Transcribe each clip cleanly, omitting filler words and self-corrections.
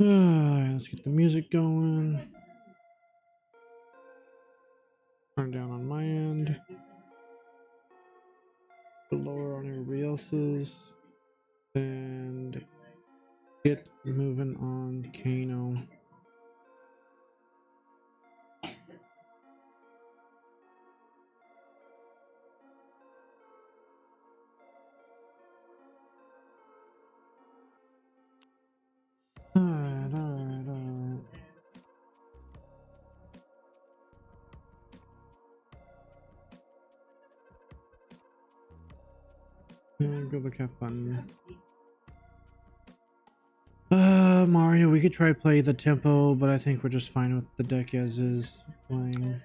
Let's get the music going. Turn down on my end. Lower on everybody else's. And get moving on Kano. Alright. Good luck, have fun. Mario, we could try play the tempo, but I think we're just fine with the deck as is playing.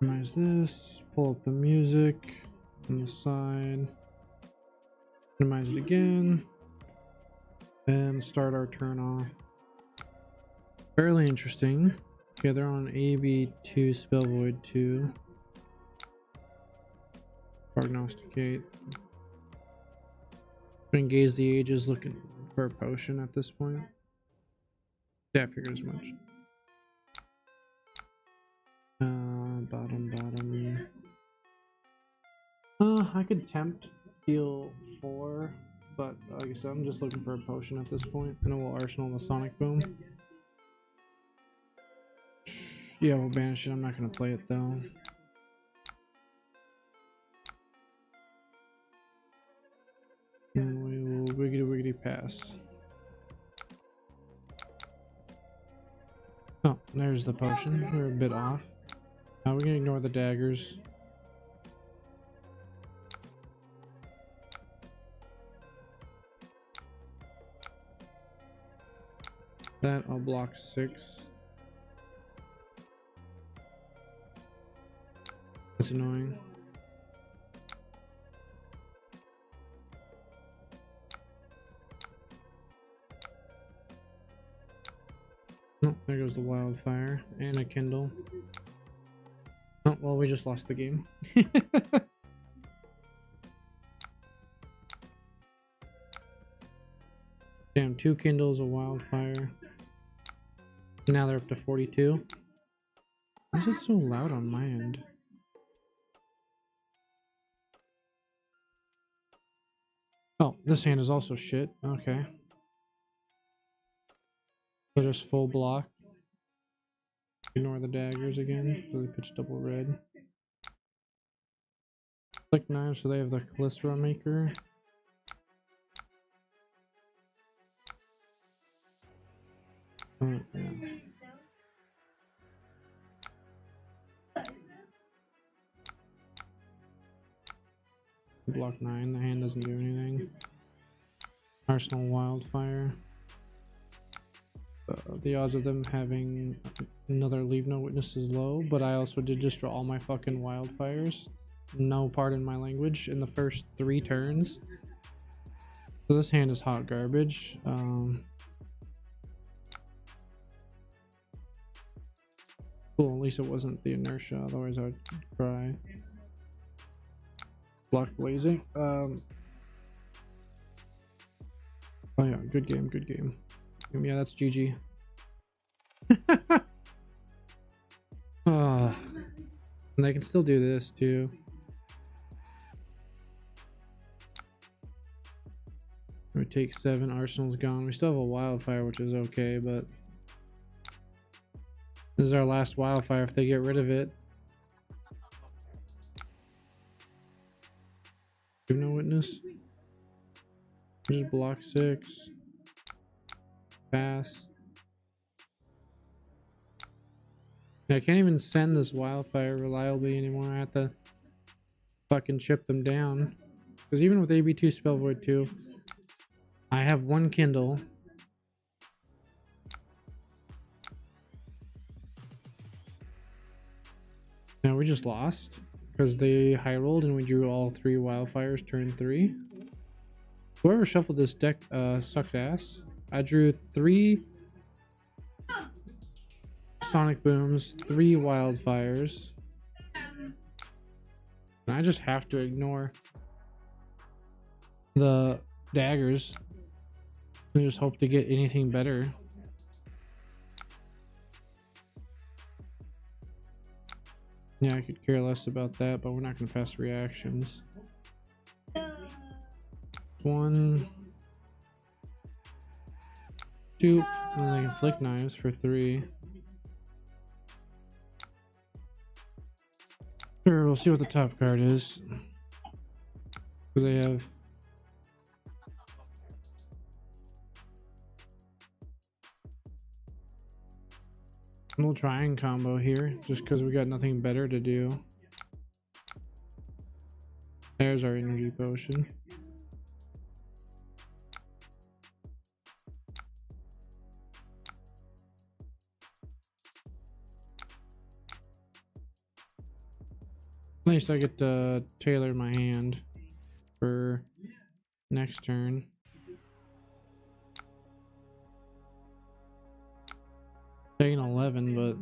Minimize this, pull up the music on the side, minimize it again, and start our turn off. Fairly interesting. Okay, they're on AB2, Spell Void 2. Prognosticate. Engage the Ages, looking for a potion at this point. Yeah, I figured as much. Bottom. I could tempt deal 4, but like I said, I'm just looking for a potion at this point, and we'll arsenal the Sonic Boom. Yeah, we'll banish it. I'm not gonna play it though. And we will wiggity pass. Oh, there's the potion. We're a bit off. Now we can ignore the daggers. That I'll block 6. That's annoying. Oh, there goes the wildfire and a Kindle. Oh, well, we just lost the game. Damn, 2 Kindles, a wildfire. Now they're up to 42. Why is it so loud on my end? Oh, this hand is also shit. Okay. So just full block. Ignore the daggers again. So they pitch double red. Click knives, so they have the Calistro Maker. Oh, yeah. Block 9, the hand doesn't do anything. Arsenal Wildfire. The odds of them having another Leave No Witness is low, but I also did just draw all my fucking wildfires. No pardon my language in the first 3 turns. So this hand is hot garbage. Cool, at least it wasn't the inertia, otherwise I would cry. Block blazing. Oh yeah, good game. Yeah, that's GG. And they can still do this too. We take 7, Arsenal's gone. We still have a wildfire, which is okay, but this is our last wildfire if they get rid of it. Give no witness. Just block 6. Pass. I can't even send this wildfire reliably anymore. I have to fucking chip them down. Because even with AB2 Spell Void 2, I have 1 Kindle. Now we just lost because they high rolled and we drew all 3 wildfires turn 3. Whoever shuffled this deck sucks ass. I drew 3 Sonic Booms, 3 wildfires. And I just have to ignore the daggers and just hope to get anything better. Yeah, I could care less about that, but we're not going to pass reactions. 1, 2, and they can flick knives for 3. Sure, we'll see what the top card is. So they have a little trying combo here, just because we got nothing better to do. There's our energy potion. At least I get to tailor my hand for next turn. Taking 11, but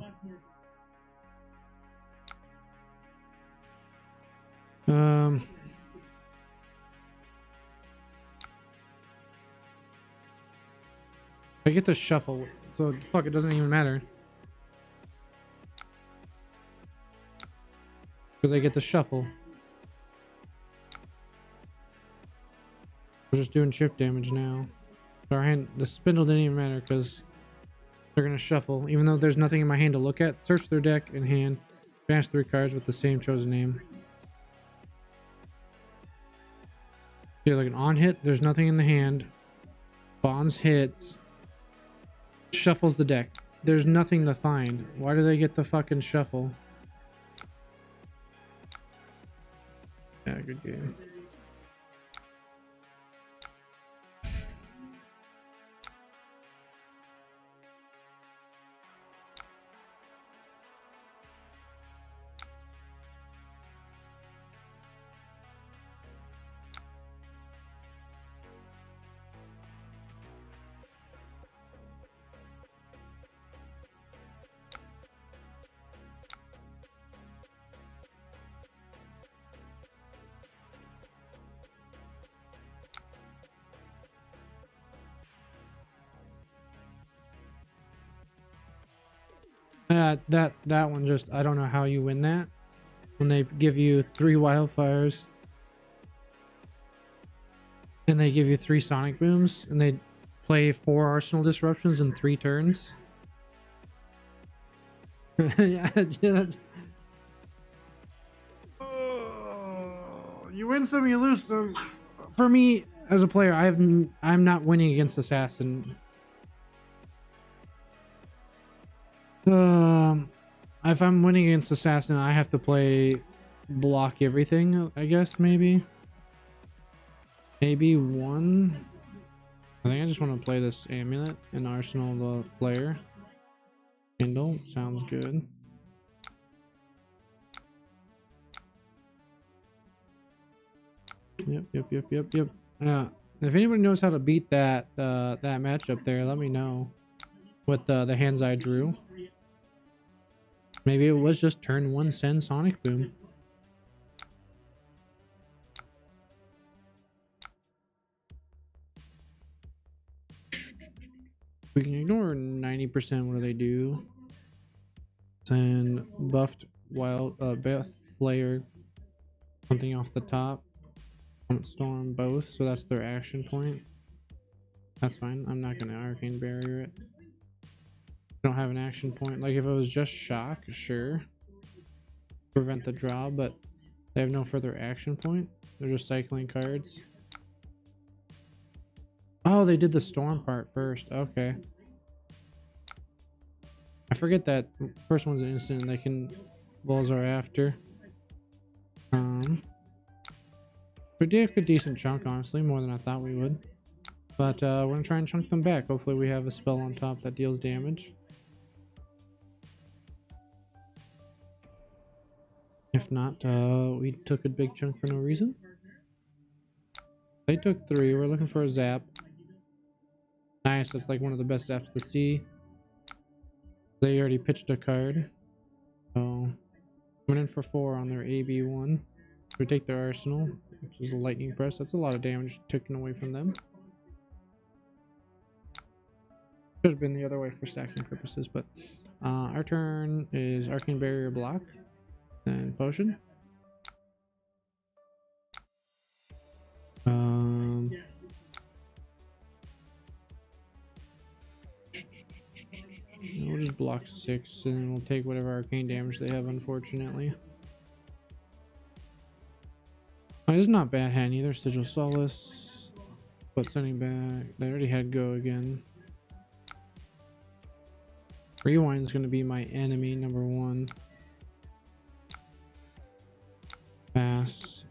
I get to shuffle, so fuck, it doesn't even matter. Because I get to shuffle. We're just doing chip damage now. So our hand, the spindle didn't even matter because they're gonna shuffle. Even though there's nothing in my hand to look at, search their deck and hand, banish 3 cards with the same chosen name. See, like an on hit, there's nothing in the hand. Bonds hits. Shuffles the deck. There's nothing to find. Why do they get the fucking shuffle? Yeah, good game. That one just, I don't know how you win that. When they give you 3 wildfires and they give you 3 sonic booms and they play 4 arsenal disruptions in 3 turns. Yeah, oh, you win some, you lose some. For me as a player, I'm not winning against assassin. If I'm winning against assassin, I have to play block everything, I guess. Maybe 1. I think I just want to play this amulet and arsenal the flare. Kindle sounds good. Yep. Yeah. If anybody knows how to beat that that matchup there, let me know. With the hands I drew. Maybe it was just turn 1 send sonic boom. We can ignore 90% what do they do. Send buffed wild Beth Flayer, something off the top. Storm both, so that's their action point. That's fine. I'm not gonna arcane barrier it. Don't have an action point. Like if it was just shock, sure. Prevent the draw, but they have no further action point. They're just cycling cards. Oh, they did the storm part first. Okay. I forget that first one's an instant and they can balls are after. We did a decent chunk, honestly, more than I thought we would. But we're gonna try and chunk them back. Hopefully we have a spell on top that deals damage. If not, we took a big chunk for no reason. They took 3. We're looking for a zap. Nice, that's like one of the best zaps to see. They already pitched a card. So, coming in for 4 on their AB1. We take their arsenal, which is a lightning press. That's a lot of damage taken away from them. Could have been the other way for stacking purposes, but our turn is Arcane Barrier block and potion. We'll just block 6 and we'll take whatever arcane damage they have, unfortunately. It's not bad hand either. Sigil Solace, but sending back. They already had go again. Rewind is going to be my enemy, number 1. Pass.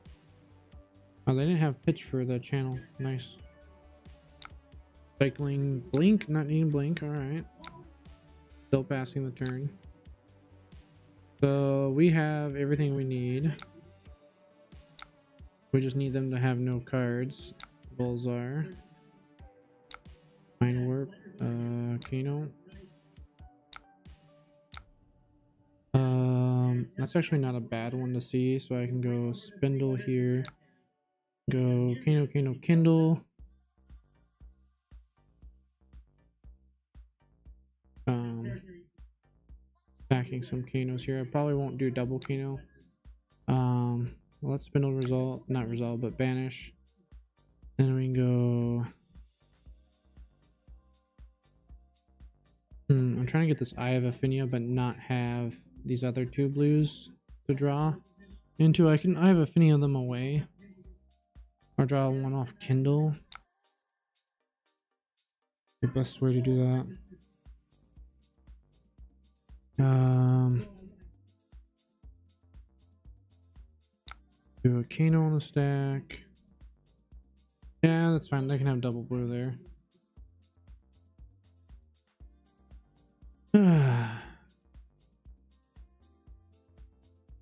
Oh, they didn't have pitch for the channel. Nice. Cycling blink, not needing blink. All right. Still passing the turn. So we have everything we need. We just need them to have no cards. Bulzar. Mind Warp. Kano. That's actually not a bad one to see, so I can go Spindle here. Go Kano, Kindle. Stacking some Kanos here. I probably won't do double Kano. Let's Spindle resolve, not resolve, but banish. Then we can go. I'm trying to get this Eye of Affinia, but not have these other 2 blues to draw into. I can Eye of Affinia them away, or draw 1 off Kindle. The best way to do that. Do a Kano on the stack. Yeah, that's fine. They can have double blue there.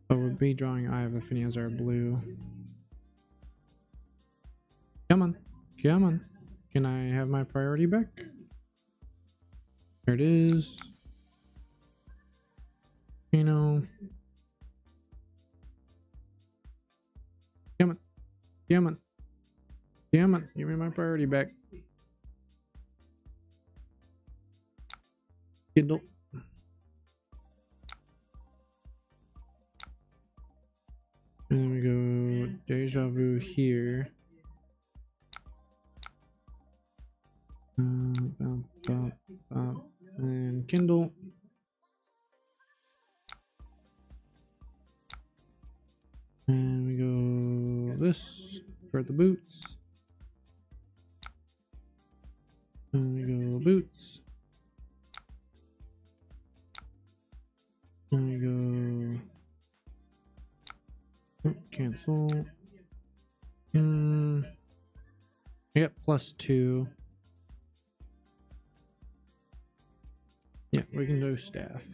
But we'll be drawing Eye of Affinia as our blue. Come on. Come on. Can I have my priority back? There it is. Kano. Come on. Come on. Come on. Give me my priority back. Kindle. And then we go Deja Vu here. And Kindle. And we go this for the boots. And we go boots. And we go cancel. I got +2. Yeah, we can do staff.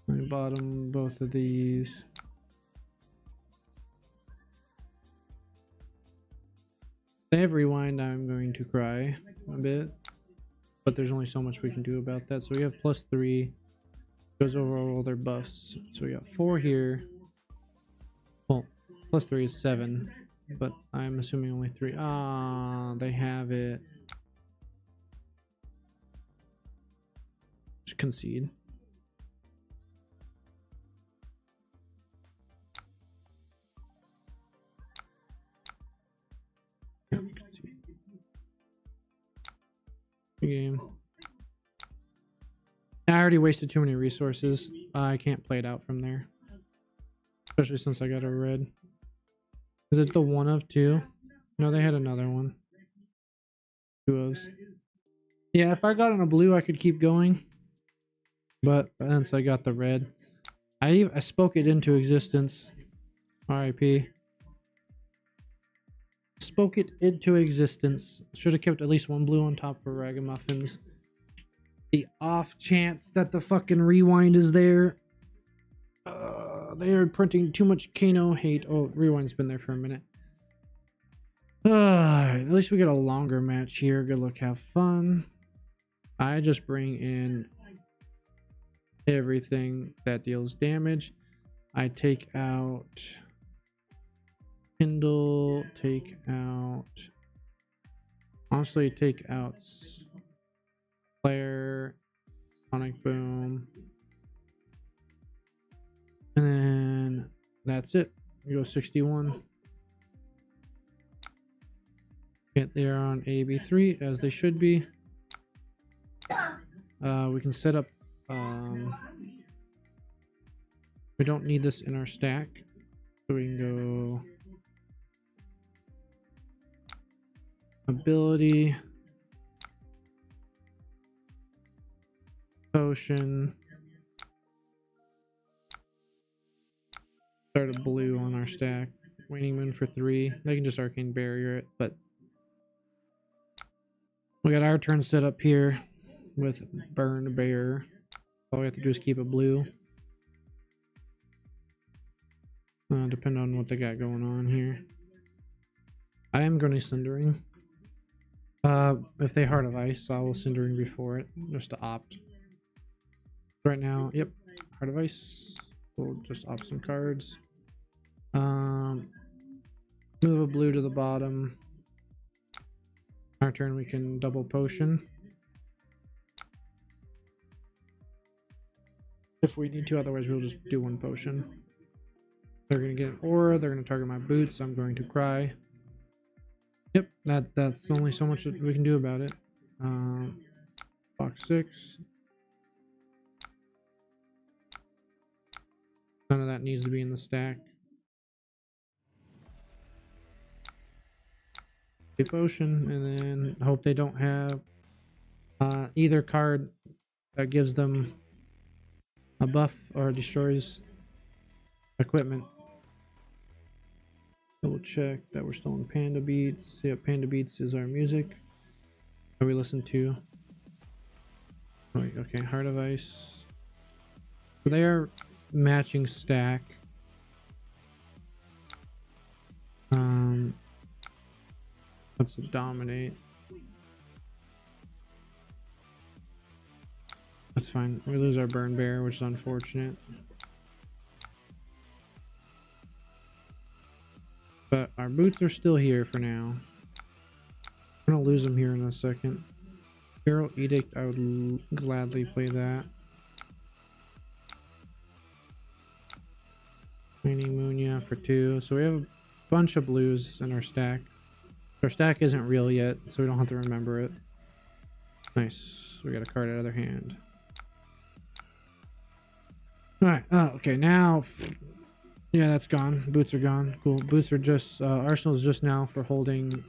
I bottom both of these. They have rewind. I'm going to cry a bit, but there's only so much we can do about that. So we have +3. Goes over all their buffs. So we got 4 here. Well, +3 is 7, but I'm assuming only 3. Ah, they have it. Just concede. Yeah, concede. Good game. I already wasted too many resources. I can't play it out from there. Especially since I got a red. Is it the 1 of 2? No, they had another one. 2 ofs. Yeah, if I got in a blue, I could keep going. But since I got the red, I spoke it into existence. RIP. Spoke it into existence. Should have kept at least 1 blue on top for Ragamuffins. The off chance that the fucking rewind is there. They are printing too much Kano hate. Oh, rewind's been there for a minute. At least we get a longer match here. Good luck, have fun. I just bring in everything that deals damage. I take out Kindle, take out, honestly, take out Flare, Sonic Boom, and then that's it. We go 61. Get there on AB3 as they should be. We can set up, we don't need this in our stack, so we can go ability, potion, start a blue on our stack, Waning Moon for 3. They can just Arcane Barrier it, but we got our turn set up here with Burn Bear. All we have to do is keep it blue. Depending on what they got going on here. I am going to Cindering. If they Heart of Ice, I will Cindering before it, just to opt. Right now, yep, Heart of Ice. We'll just opt some cards. Move a blue to the bottom. Our turn, we can double potion. If we need to, otherwise we'll just do one potion. They're going to get an aura, they're going to target my boots, I'm going to cry. Yep, that's only so much that we can do about it. Box 6. None of that needs to be in the stack. A potion, and then hope they don't have either card that gives them a buff or destroys equipment. Double check that we're still in Panda Beats. Yeah, Panda Beats is our music that we listen to. Wait, okay, Heart of Ice. So they are matching stack. Let's dominate. That's fine. We lose our Burn Bear, which is unfortunate. But our boots are still here for now. I'm gonna lose them here in a second. Feral Edict, I would gladly play that. Waning Moon, yeah, for 2. So we have a bunch of blues in our stack. Our stack isn't real yet, so we don't have to remember it. Nice. We got a card out of their hand. Alright, okay, now... Yeah, that's gone. Boots are gone. Cool. Boots are just... Arsenal's just now for holding...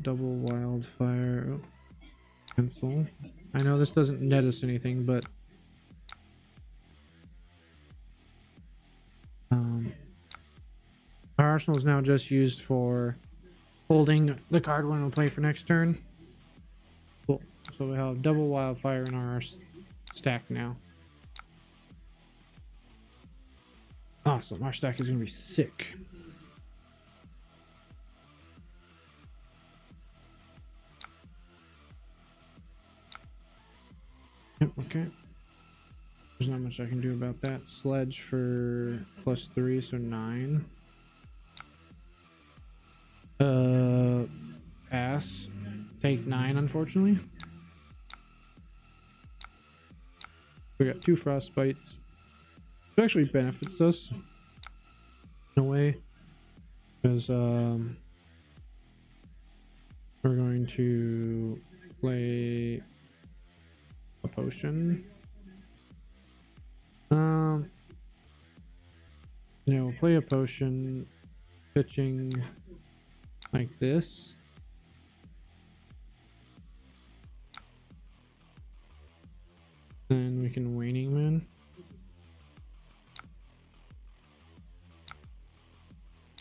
double Wildfire. Oh. Cancel. I know this doesn't net us anything, but... our Arsenal is now just used for holding the card when we play for next turn. Cool. So we have double Wildfire in our stack now. Awesome. Our stack is going to be sick. Yep, okay. There's not much I can do about that. Sledge for +3, so 9. Pass. Take 9, unfortunately. We got 2 Frostbites. It actually benefits us in a way, because we're going to play a potion. Yeah, we'll play a potion, pitching like this. Then we can Waning Moon.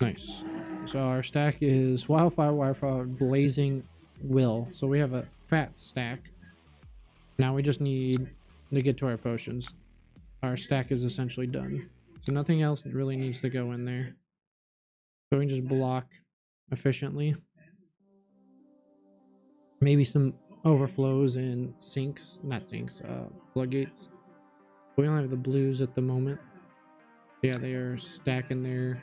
Nice. So our stack is Wildfire, Blazing Will. So we have a fat stack. Now we just need to get to our potions. Our stack is essentially done. So nothing else really needs to go in there. So we can just block efficiently. Maybe some overflows and sinks, not sinks, floodgates. We only have the blues at the moment. Yeah, they are stacking their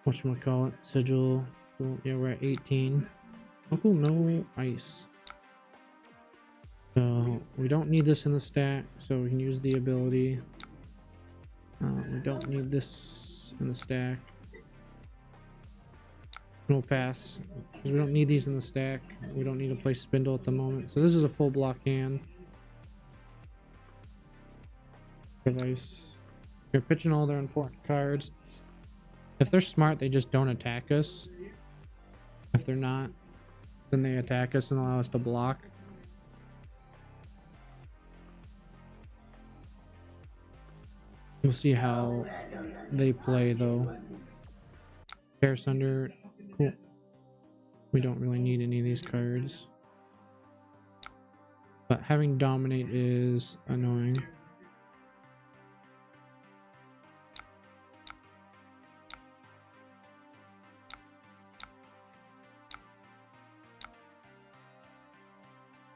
whatchamacallit sigil. Cool. Yeah, we're at 18. Oh cool, no ice. So we don't need this in the stack, so we can use the ability. We don't need this in the stack. We'll pass because we don't need these in the stack. We don't need to play spindle at the moment. So this is a full block hand. Device. You're pitching all their important cards. If they're smart, they just don't attack us. If they're not, then they attack us and allow us to block. We'll see how they play though. Bear Sunder. Cool. We don't really need any of these cards. But having Dominate is annoying.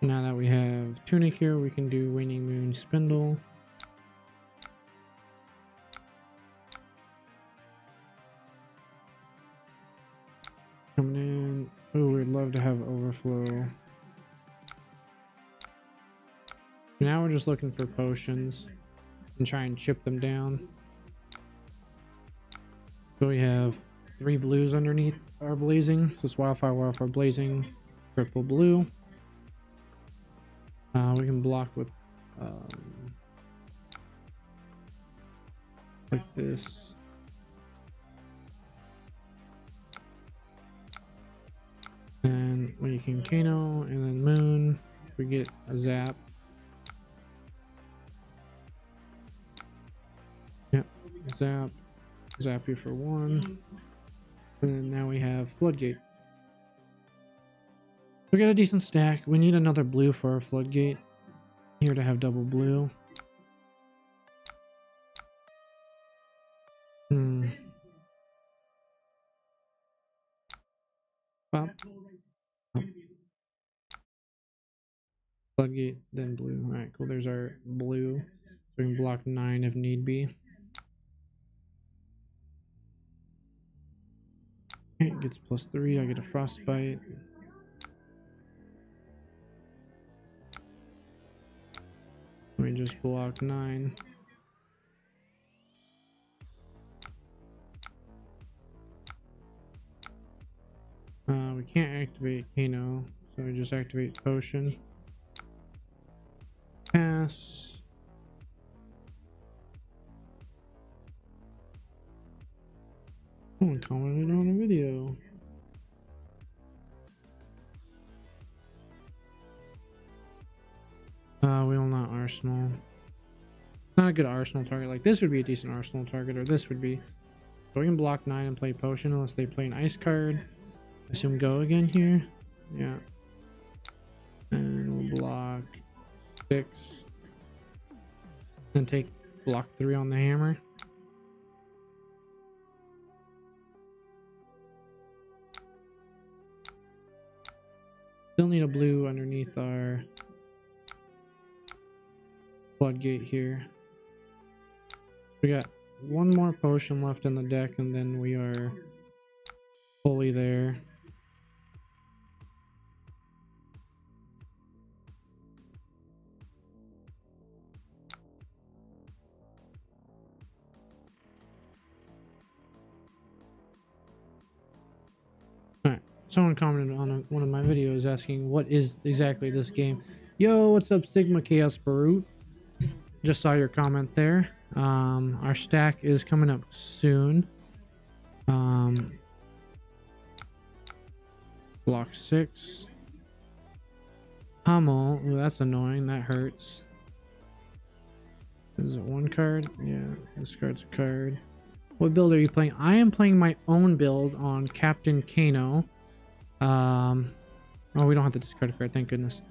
Now that we have Tunic here, we can do Waning Moon Spindle. Coming in. Oh, we'd love to have Overflow. Now we're just looking for potions and try and chip them down. So we have 3 blues underneath our blazing. So it's Wildfire, Wildfire, Blazing, triple blue. We can block with like this. And when you can Kano and then Moon, we get a zap. Yep, zap you for 1. And then now we have Floodgate. We got a decent stack. We need another blue for our Floodgate. Here to have double blue. Pop. Oh. Floodgate, then blue. Alright, cool. There's our blue. So we can block 9 if need be. It gets +3. I get a Frostbite. We just block 9. We can't activate Kano, so we just activate Potion. Pass. Someone commented on a video. We will not Arsenal. Not a good Arsenal target. Like this would be a decent Arsenal target, or this would be. So we can block 9 and play Potion unless they play an ice card. Assume go again here. Yeah. And we'll block 6. Then take block 3 on the hammer. Still need a blue underneath our Floodgate here. We got 1 more potion left in the deck and then we are fully there. Alright, someone commented on one of my videos asking what is exactly this game. Yo, what's up Sigma Chaos Barut? Just saw your comment there. Our stack is coming up soon. Block 6. Hummel. Ooh, that's annoying. That hurts. Is it 1 card? Yeah, this card's a card. What build are you playing? I am playing my own build on Captain Kano. Oh, we don't have to discard a card. Thank goodness.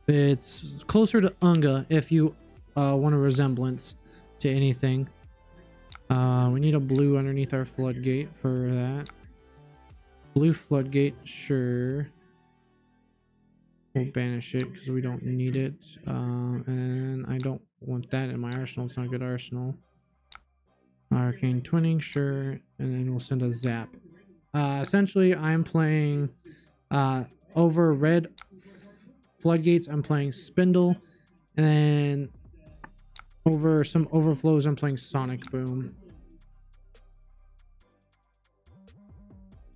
It's closer to Unga if you want a resemblance to anything. We need a blue underneath our Floodgate for that. Blue floodgate, sure. We'll banish it because we don't need it. And I don't want that in my arsenal. It's not a good arsenal. Arcane twinning, sure. And then we'll send a zap. Essentially, I'm playing over red floodgates. I'm playing Spindle, and then over some overflows, I'm playing Sonic Boom.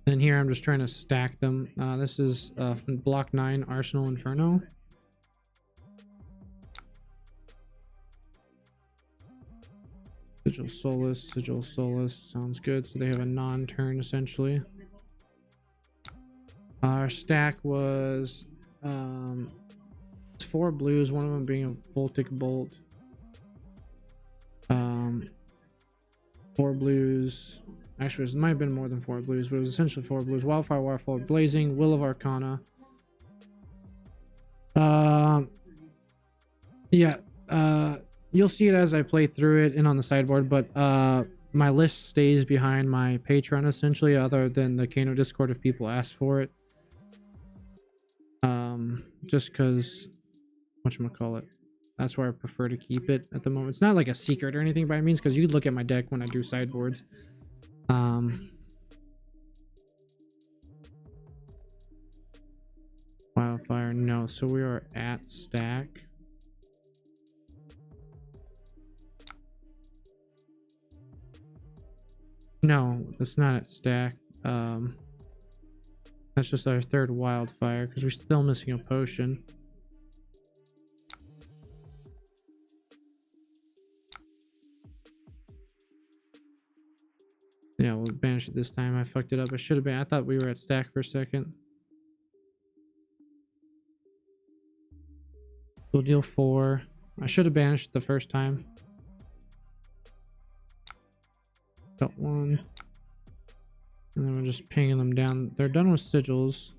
And here I'm just trying to stack them. This is block 9 Arsenal Inferno. Sigil Solus, sounds good. So they have a non-turn essentially. Our stack was 4 blues, one of them being a Voltic Bolt. 4 blues. Actually, it might have been more than 4 blues, but it was essentially 4 blues. Wildfire, Waterfall, Blazing, Will of Arcana. You'll see it as I play through it and on the sideboard, but my list stays behind my Patreon essentially, other than the Kano Discord if people ask for it. Just because, whatchamacallit, that's where I prefer to keep it at the moment. It's not like a secret or anything by any means, because you look at my deck when I do sideboards. Wildfire, no. So we are at stack. No, it's not at stack. That's just our 3rd wildfire because we're still missing a potion. Yeah, we'll banish it this time. I fucked it up. I should have been. I thought we were at stack for a second. We'll deal 4. I should have banished the first time. Got 1. And then we're just pinging them down. They're done with sigils.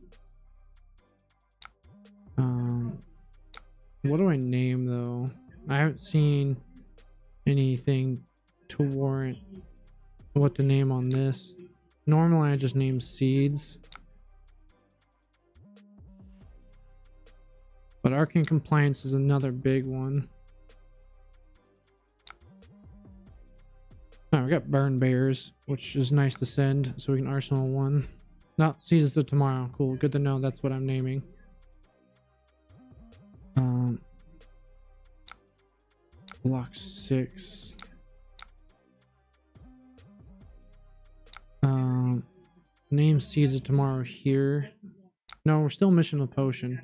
What do I name though? I haven't seen anything to warrant what to name on this. Normally I just name seeds. But Arcane Compliance is another big one. Alright, we got Burn Bears, which is nice to send, so we can Arsenal 1. No, Seasons of Tomorrow. Cool, good to know that's what I'm naming. Block 6. Name Seeds of Tomorrow here. No, we're still missing a potion.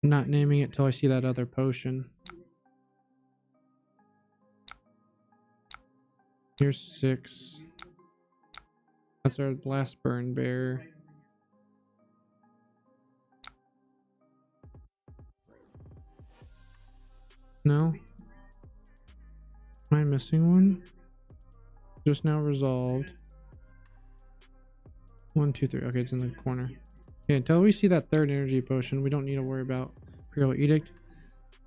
I'm not naming it till I see that other potion. Here's 6. That's our last Burn Bear. No? Am I missing one? Just now resolved. 1, 2, 3. Okay, it's in the corner. Okay, until we see that 3rd energy potion, we don't need to worry about Imperial Edict.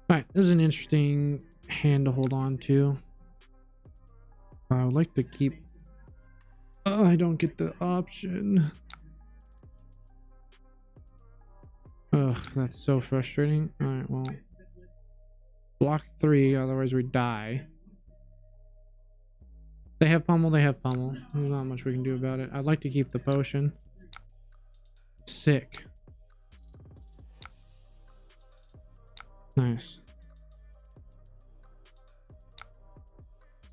Alright, this is an interesting hand to hold on to. I would like to keep... Oh, I don't get the option. Ugh, that's so frustrating. Alright, well... Block 3, otherwise we die. They have pummel, they have pummel. There's not much we can do about it. I'd like to keep the potion. Sick. Nice.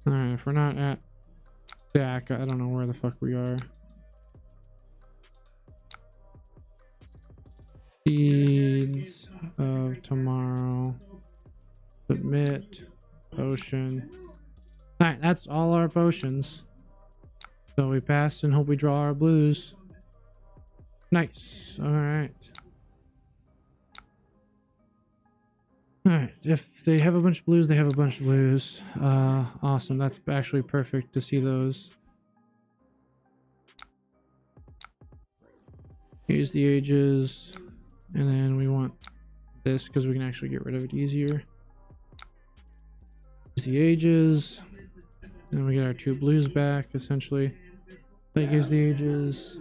Alright, if we're not at stack, I don't know where the fuck we are. Seeds of Tomorrow. Submit. Potion. Alright, that's all our potions. So we pass and hope we draw our blues. Nice. Alright. Alright, if they have a bunch of blues, they have a bunch of blues. Awesome. That's actually perfect to see those. Use the ages. And then we want this because we can actually get rid of it easier. Use the ages. And we get our 2 blues back, essentially. Play Gaze the Ages.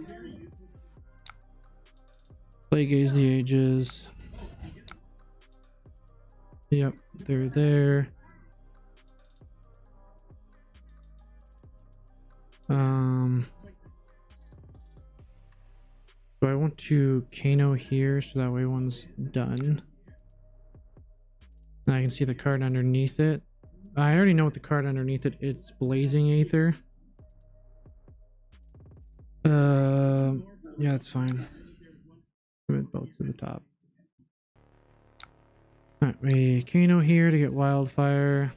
Play Gaze the Ages. Yep, they're there. So I want to Kano here so that way one's done. And I can see the card underneath it. I already know what the card underneath it. It's Blazing Aether. Yeah, that's fine. Commit both to the top. Alright, we Kano here to get Wildfire.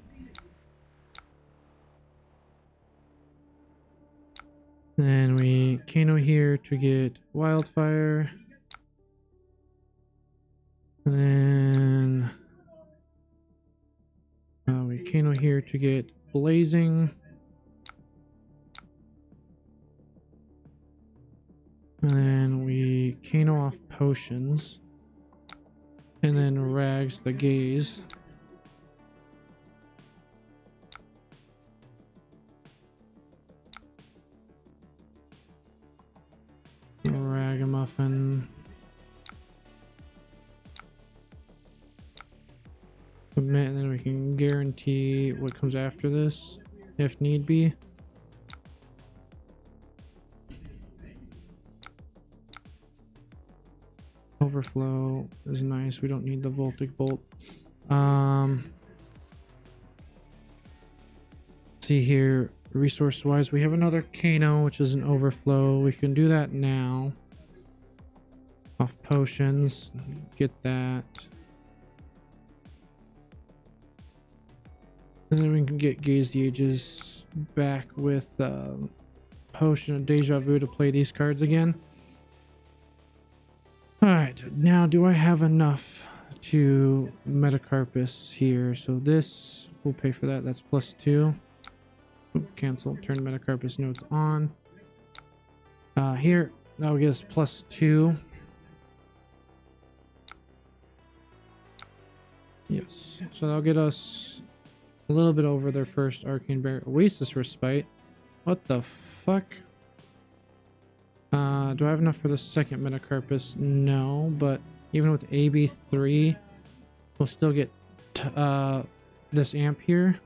Then we Kano here to get Wildfire. And then we Kano here to get Blazing. And then we Kano off Potions. And then Rags the Gaze. Ragamuffin. Submit, and then we can guarantee what comes after this, if need be. Overflow is nice. We don't need the Voltic Bolt. See here, resource wise, we have another Kano, which is an overflow. We can do that now. Off potions, get that. And then we can get Gaze the Ages back with Potion of Deja Vu to play these cards again. Alright, now do I have enough to Metacarpus here? So this, we'll pay for that. That's +2. Oop, cancel. Turn Metacarpus notes on. Here, that'll get us +2. Yes, so that'll get us a little bit over their first Arcane Barrier. Oasis Respite. What the fuck? Do I have enough for the second Metacarpus? No, but even with AB3, we'll still get this amp here.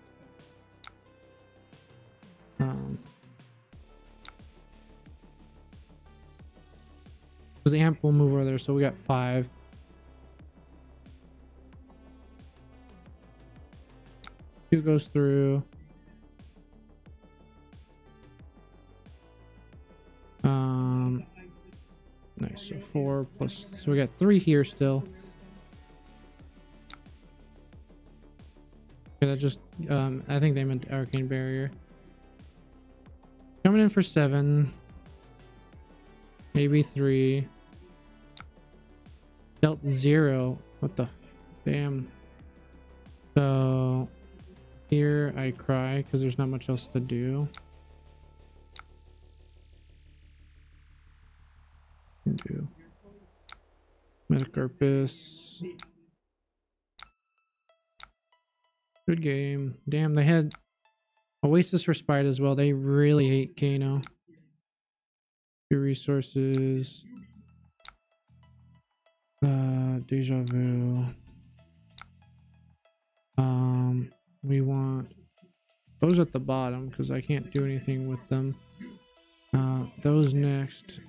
So the amp will move over there, so we got 5. Two goes through. Nice, so 4 plus, so we got 3 here still. Okay, that just, I think they meant Arcane Barrier. Coming in for 7. Maybe 3. Dealt 0. What the damn. So here I cry because there's not much else to do. Do Metacarpus. Good game. Damn, they had Oasis Respite as well. They really hate Kano. 2 resources. Deja Vu. We want those at the bottom because I can't do anything with them. Those next.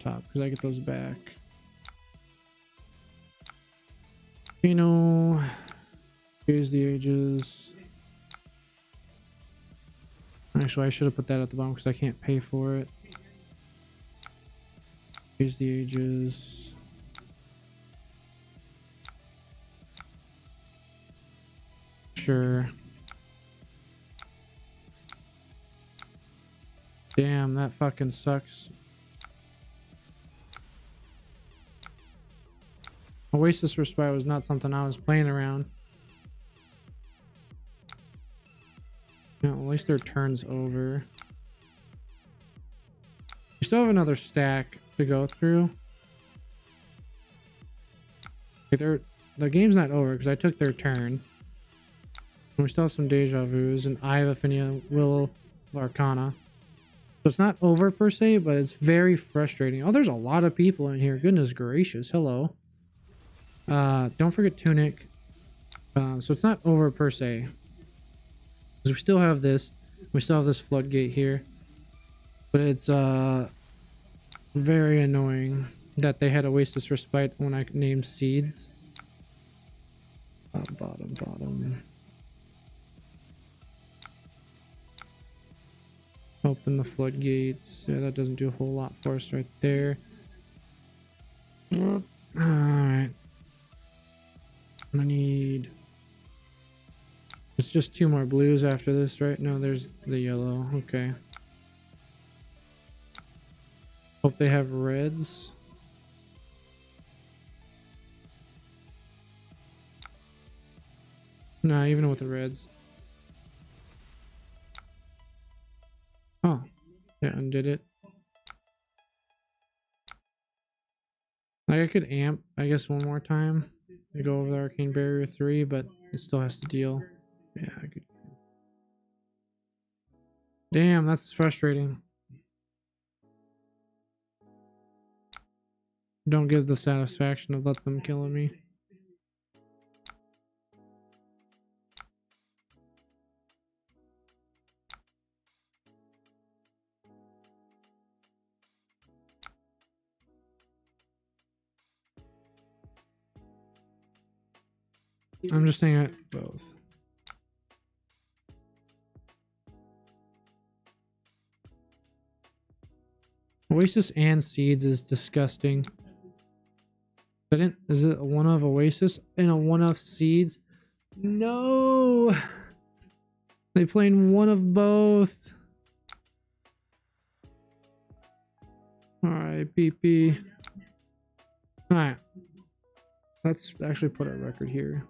Top because I get those back. Kano, Gaze the Ages. Actually, I should have put that at the bottom because I can't pay for it. Gaze the Ages. Sure. Damn, that fucking sucks. Oasis Respite was not something I was playing around. Yeah, at least their turn's over. We still have another stack to go through. Okay, the game's not over because I took their turn. We still have some Deja Vus and Eye of Affinia, Will of Arcana. So it's not over per se, but it's very frustrating. Oh, there's a lot of people in here. Goodness gracious. Hello. Don't forget Tunic. So it's not over per se. Because we still have this. We still have this floodgate here. But it's very annoying that they had Oasis Respite when I named seeds. Bottom. Open the floodgates. Yeah, that doesn't do a whole lot for us right there. Alright. I need... It's just 2 more blues after this, right? No, there's the yellow. Okay. Hope they have reds. Nah, even with the reds. Oh. Yeah, undid it. Like, I could amp, I guess, one more time. I go over the Arcane Barrier 3, but it still has to deal. Yeah, I could. Damn, that's frustrating. Don't give the satisfaction of let them killing me. I'm just saying it both. Oasis and Seeds is disgusting. Is it one of Oasis and a one of Seeds? No! They played one of both. Alright, BP. Alright. Let's actually put our record here.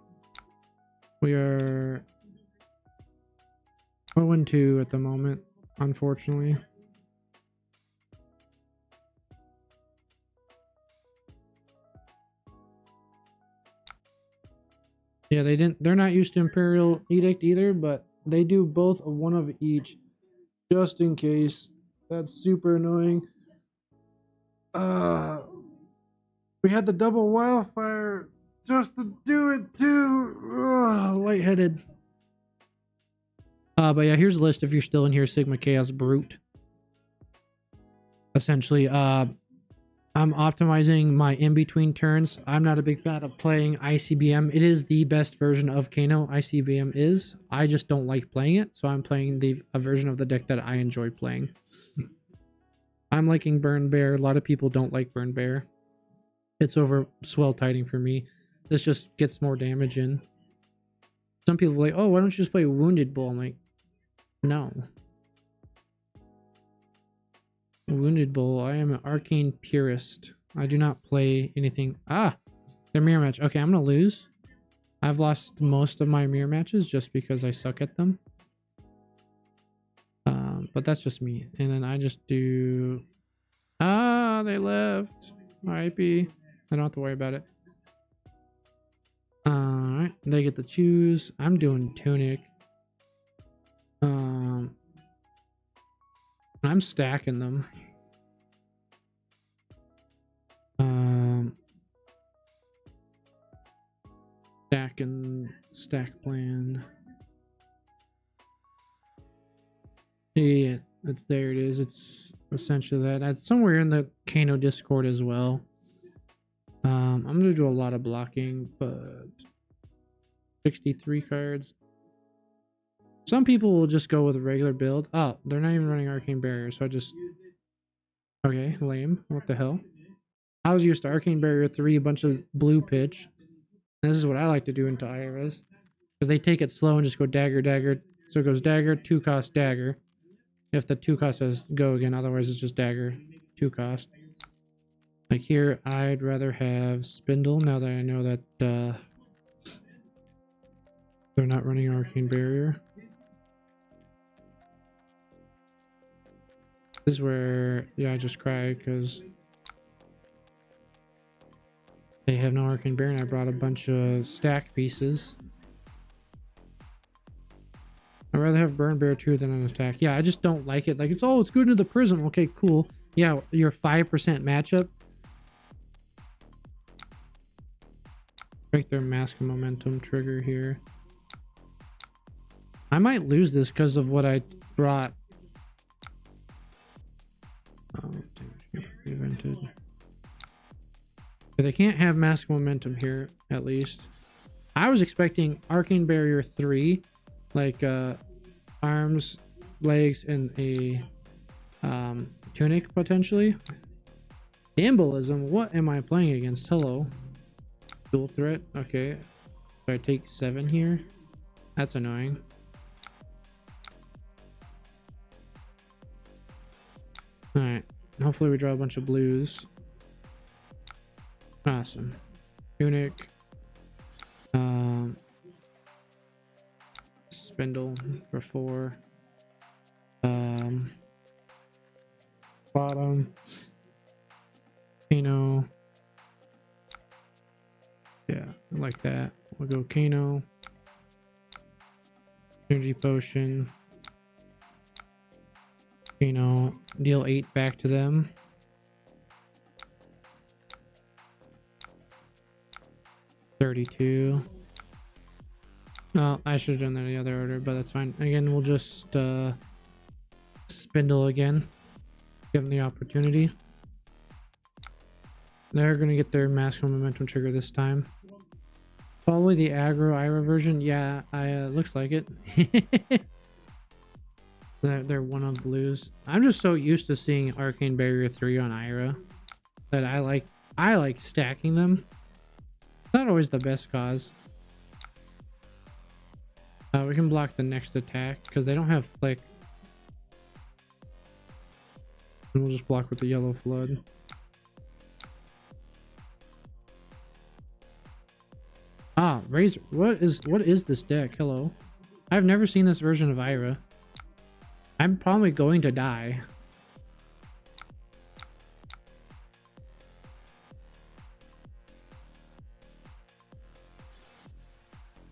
We are 0-2 at the moment, unfortunately. Yeah, they're not used to Imperial Edict either, but they do both a one of each, just in case. That's super annoying. We had the double wildfire just to do it too. Lightheaded. But yeah, here's a list if you're still in here. Sigma Chaos Brute. Essentially, I'm optimizing my in-between turns. I'm not a big fan of playing ICBM. It is the best version of Kano. ICBM is. I just don't like playing it, so I'm playing a version of the deck that I enjoy playing. I'm liking Burn Bear. A lot of people don't like Burn Bear. It's over Swell Tiding for me. This just gets more damage in. Some people are like, oh, why don't you just play Wounded Bull? I'm like, no. Wounded Bull. I am an arcane purist. I do not play anything. Their mirror match. Okay, I'm gonna lose. I've lost most of my mirror matches just because I suck at them. But that's just me. And then I just do... they left. RIP. I don't have to worry about it. Alright, they get to choose. I'm doing Tunic. I'm stacking them. Stack plan. Yeah, there it is. It's essentially that. That's somewhere in the Kano Discord as well. I'm gonna do a lot of blocking, but 63 cards. Some people will just go with a regular build. Oh, they're not even running Arcane Barrier, so I just... Okay, lame. What the hell? I was used to Arcane Barrier 3, a bunch of blue pitch. This is what I like to do into IRS. Because they take it slow and just go dagger, dagger. So it goes dagger, 2-cost, dagger. If the 2-cost says go again, otherwise it's just dagger, 2-cost. Like here, I'd rather have Spindle now that I know that they're not running Arcane Barrier. This is where, yeah, I just cried because they have no Arcane Barrier and I brought a bunch of stack pieces. I'd rather have Burn Bear 2 than an attack. Yeah, I just don't like it. Like, it's good into the prism. Okay, cool. Yeah, your 5% matchup. Break their Mask of Momentum trigger here. I might lose this because of what I brought. Oh, prevented. They can't have Mask of Momentum here, at least. I was expecting Arcane Barrier 3, like arms, legs, and a tunic potentially. Embolism, what am I playing against? Hello. Dual threat, okay. So I take 7 here. That's annoying. Alright, hopefully we draw a bunch of blues. Awesome. Tunic. Spindle for 4. Bottom. Kano. Yeah, I like that. We'll go Kano. Energy potion. Kano. Deal 8 back to them. $32. Well, I should have done that in the other order, but that's fine. Again, we'll just spindle again. Give them the opportunity. They're going to get their Mask of Momentum trigger this time. Probably the aggro Ira version. Yeah, looks like it. They're one of blues. I'm just so used to seeing Arcane Barrier 3 on Ira that I like stacking them. Not always the best cause. We can block the next attack because they don't have flick. And we'll just block with the yellow flood. Ah, Razor. What is this deck? Hello. I've never seen this version of Ira. I'm probably going to die.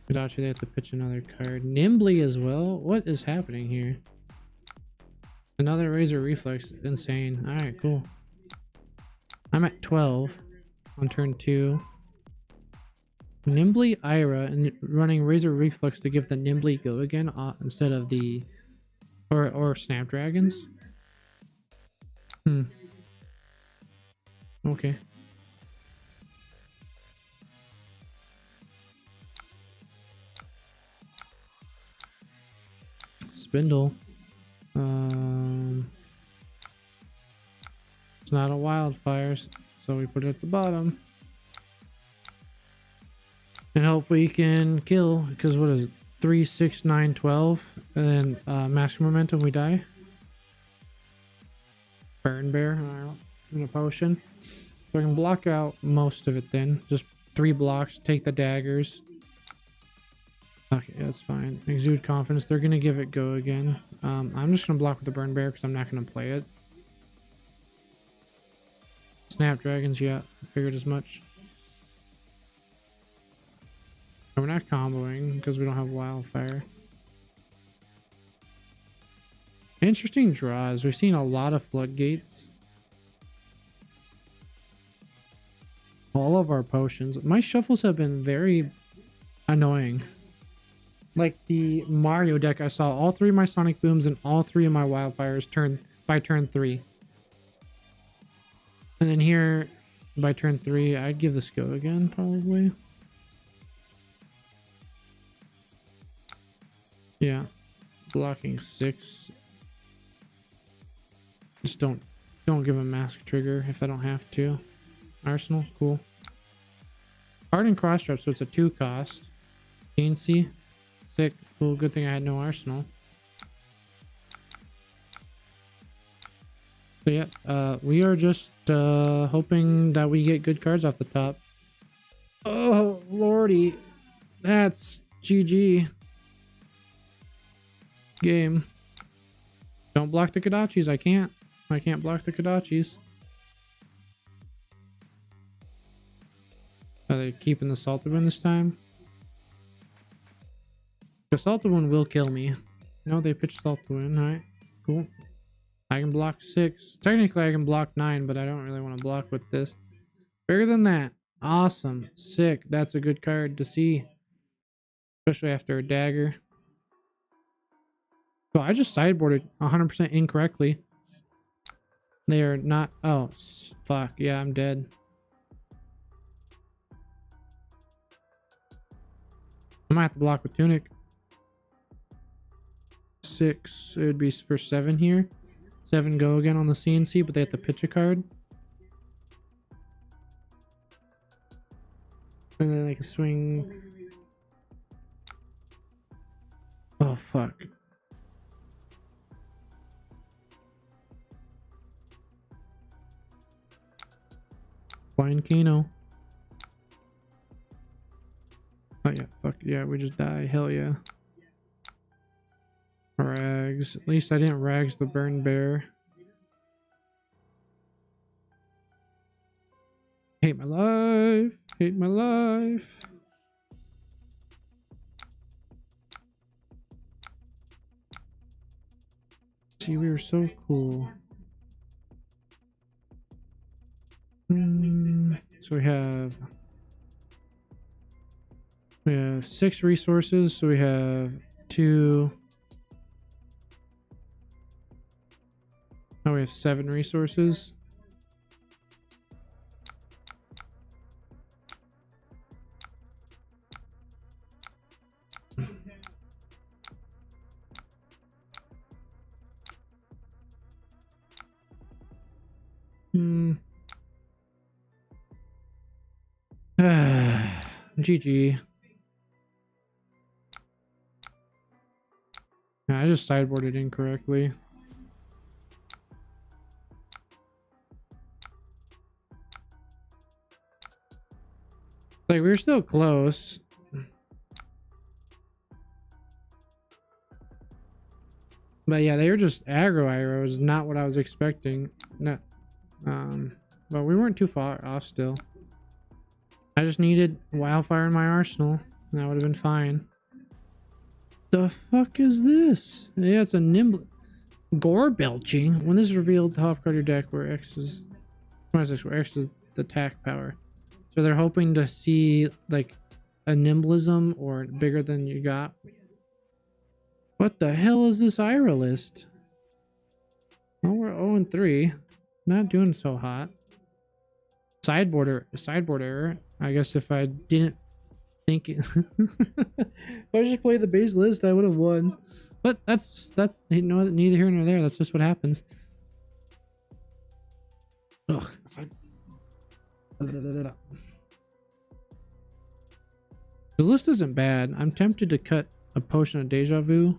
Kodachi, they have to pitch another card. Nimbly as well? What is happening here? Another Razor Reflex. Insane. Alright, cool. I'm at 12 on turn 2. Nimbly Ira and running Razor Reflex to give the Nimbly go again instead of the or Snapdragons. Okay. Spindle. It's not a wildfire, so we put it at the bottom. And hope we can kill, because what is it? 3, 6, 9, 12. And then Mask of Momentum, we die. Burn Bear and a potion. So I can block out most of it then. Just 3 blocks, take the daggers. Okay, that's fine. Exude Confidence. They're gonna give it go again. I'm just gonna block with the Burn Bear because I'm not gonna play it. Snapdragons, yeah, I figured as much. We're not comboing because we don't have Wildfire. Interesting draws. We've seen a lot of Floodgates. All of our potions. My shuffles have been very annoying. Like the Mario deck, I saw all 3 of my Sonic Booms and all 3 of my Wildfires by turn 3. And then here, by turn 3, I'd give this go again, probably. Yeah. Blocking 6. Just don't give a mask trigger if I don't have to. Arsenal, cool. Hardened Cross Trap, so it's a 2 cost. Teensy. Sick. Cool. Good thing I had no Arsenal. So yeah, we are just hoping that we get good cards off the top. Oh, lordy. That's GG. Game. Don't block the Kodachis. I can't block the Kodachis. Are they keeping the Salted One this time? The Salted One will kill me. No, they pitch Salt to win. Alright, cool. I can block 6. Technically, I can block 9, but I don't really want to block with this. Bigger than that. Awesome. Sick. That's a good card to see. Especially after a dagger. Well, I just sideboarded 100% incorrectly. They are not... Oh, fuck. Yeah, I'm dead. I might have to block with Tunic. 6. It would be for 7 here. 7 go again on the CNC, but they have to pitch a card. And then they can swing. Oh, fuck. Flying Kano. Oh, yeah. Fuck. Yeah, we just die. Hell yeah. Rags. At least I didn't rags the burn bear. Hate my life. Hate my life. See, we were so cool. So we have 6 resources. So we have 2. Now we have 7 resources. GG. I just sideboarded incorrectly. Like, we were still close. But yeah, they were just aggro arrows, not what I was expecting. No. But we weren't too far off still. I just needed Wildfire in my arsenal, and that would have been fine. The fuck is this? Yeah, it's a nimble gore belching. When this is revealed, top card your deck where X is where X is the attack power. So they're hoping to see like a nimblism or bigger than you got. What the hell is this IRA list? Oh, we're 0-3. Not doing so hot. Sideboard error. I guess if I didn't think it if I just played the base list, I would have won. But that's you know, neither here nor there. That's just what happens. Ugh. The list isn't bad. I'm tempted to cut a potion of deja vu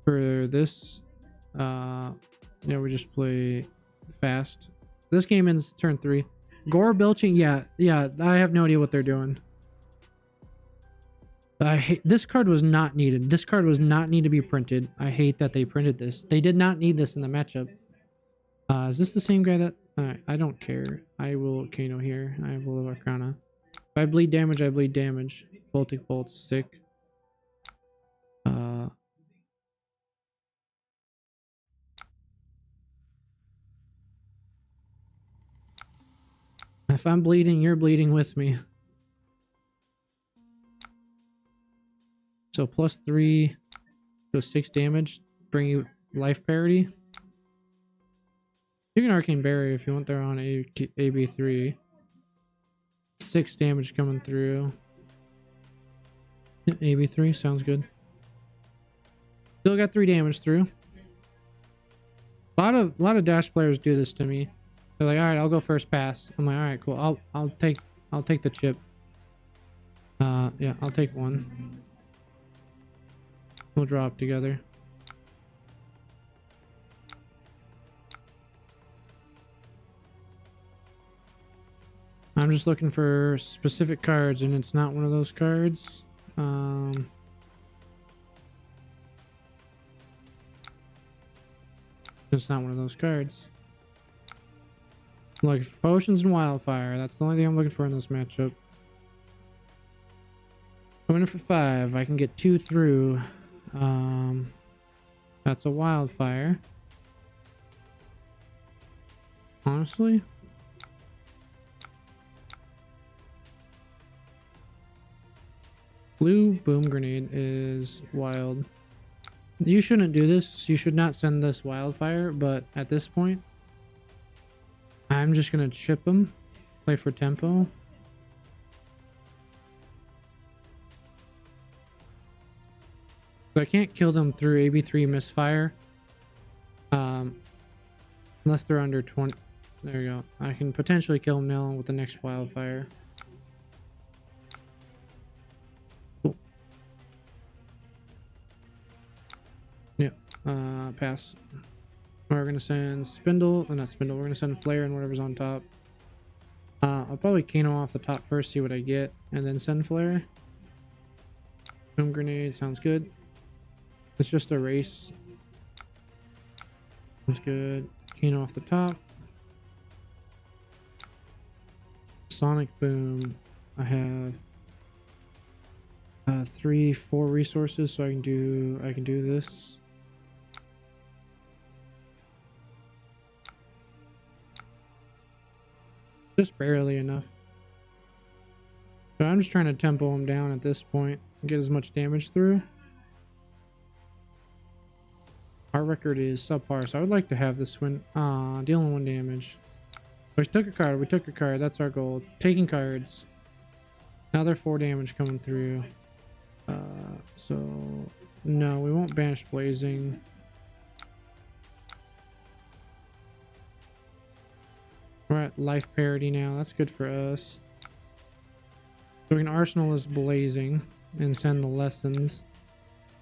for this. Yeah, we just play fast. This game ends turn 3. Gore belching, yeah, I have no idea what they're doing. I hate this card was not needed. This card was not need to be printed. I hate that they printed this. They did not need this in the matchup. Is this the same guy that I don't care. I will Kano here. I will Arcana. If I bleed damage, I bleed damage. Voltic Bolt's sick. If I'm bleeding, you're bleeding with me. So +3, so 6 damage, bring you life parity. You can Arcane Barrier if you want there on AB3. 6 damage coming through. AB3 sounds good. Still got 3 damage through. A lot of Dash players do this to me. They're like, all right, I'll go first pass. I'm like, all right, cool. I'll take the chip. Yeah, I'll take one. We'll draw up together. I'm just looking for specific cards, and it's not one of those cards. It's not one of those cards. I'm looking for potions and wildfire. That's the only thing I'm looking for in this matchup. I'm in for 5. I can get 2 through. That's a wildfire. Honestly. Blue boom grenade is wild. You shouldn't do this. You should not send this wildfire, but at this point, I'm just gonna chip them, play for tempo. So I can't kill them through AB3 misfire. Unless they're under 20. There you go. I can potentially kill them now with the next wildfire. Cool. Yep. Pass. We're gonna send Spindle, not Spindle, we're gonna send Flare and whatever's on top. I'll probably Kano off the top first, see what I get, and then send Flare. Boom grenade, sounds good. It's just a race. Sounds good. Kano off the top. Sonic boom. I have 3-4 resources, so I can do this. Just barely enough. So I'm just trying to tempo him down at this point and get as much damage through. Our record is subpar, so I would like to have this win. Dealing 1 damage. We took a card, we took a card, that's our goal. Taking cards. Now they're 4 damage coming through. So no, we won't banish Blazing. We're at life parity now, that's good for us. So we can arsenal this Blazing and send the lessons.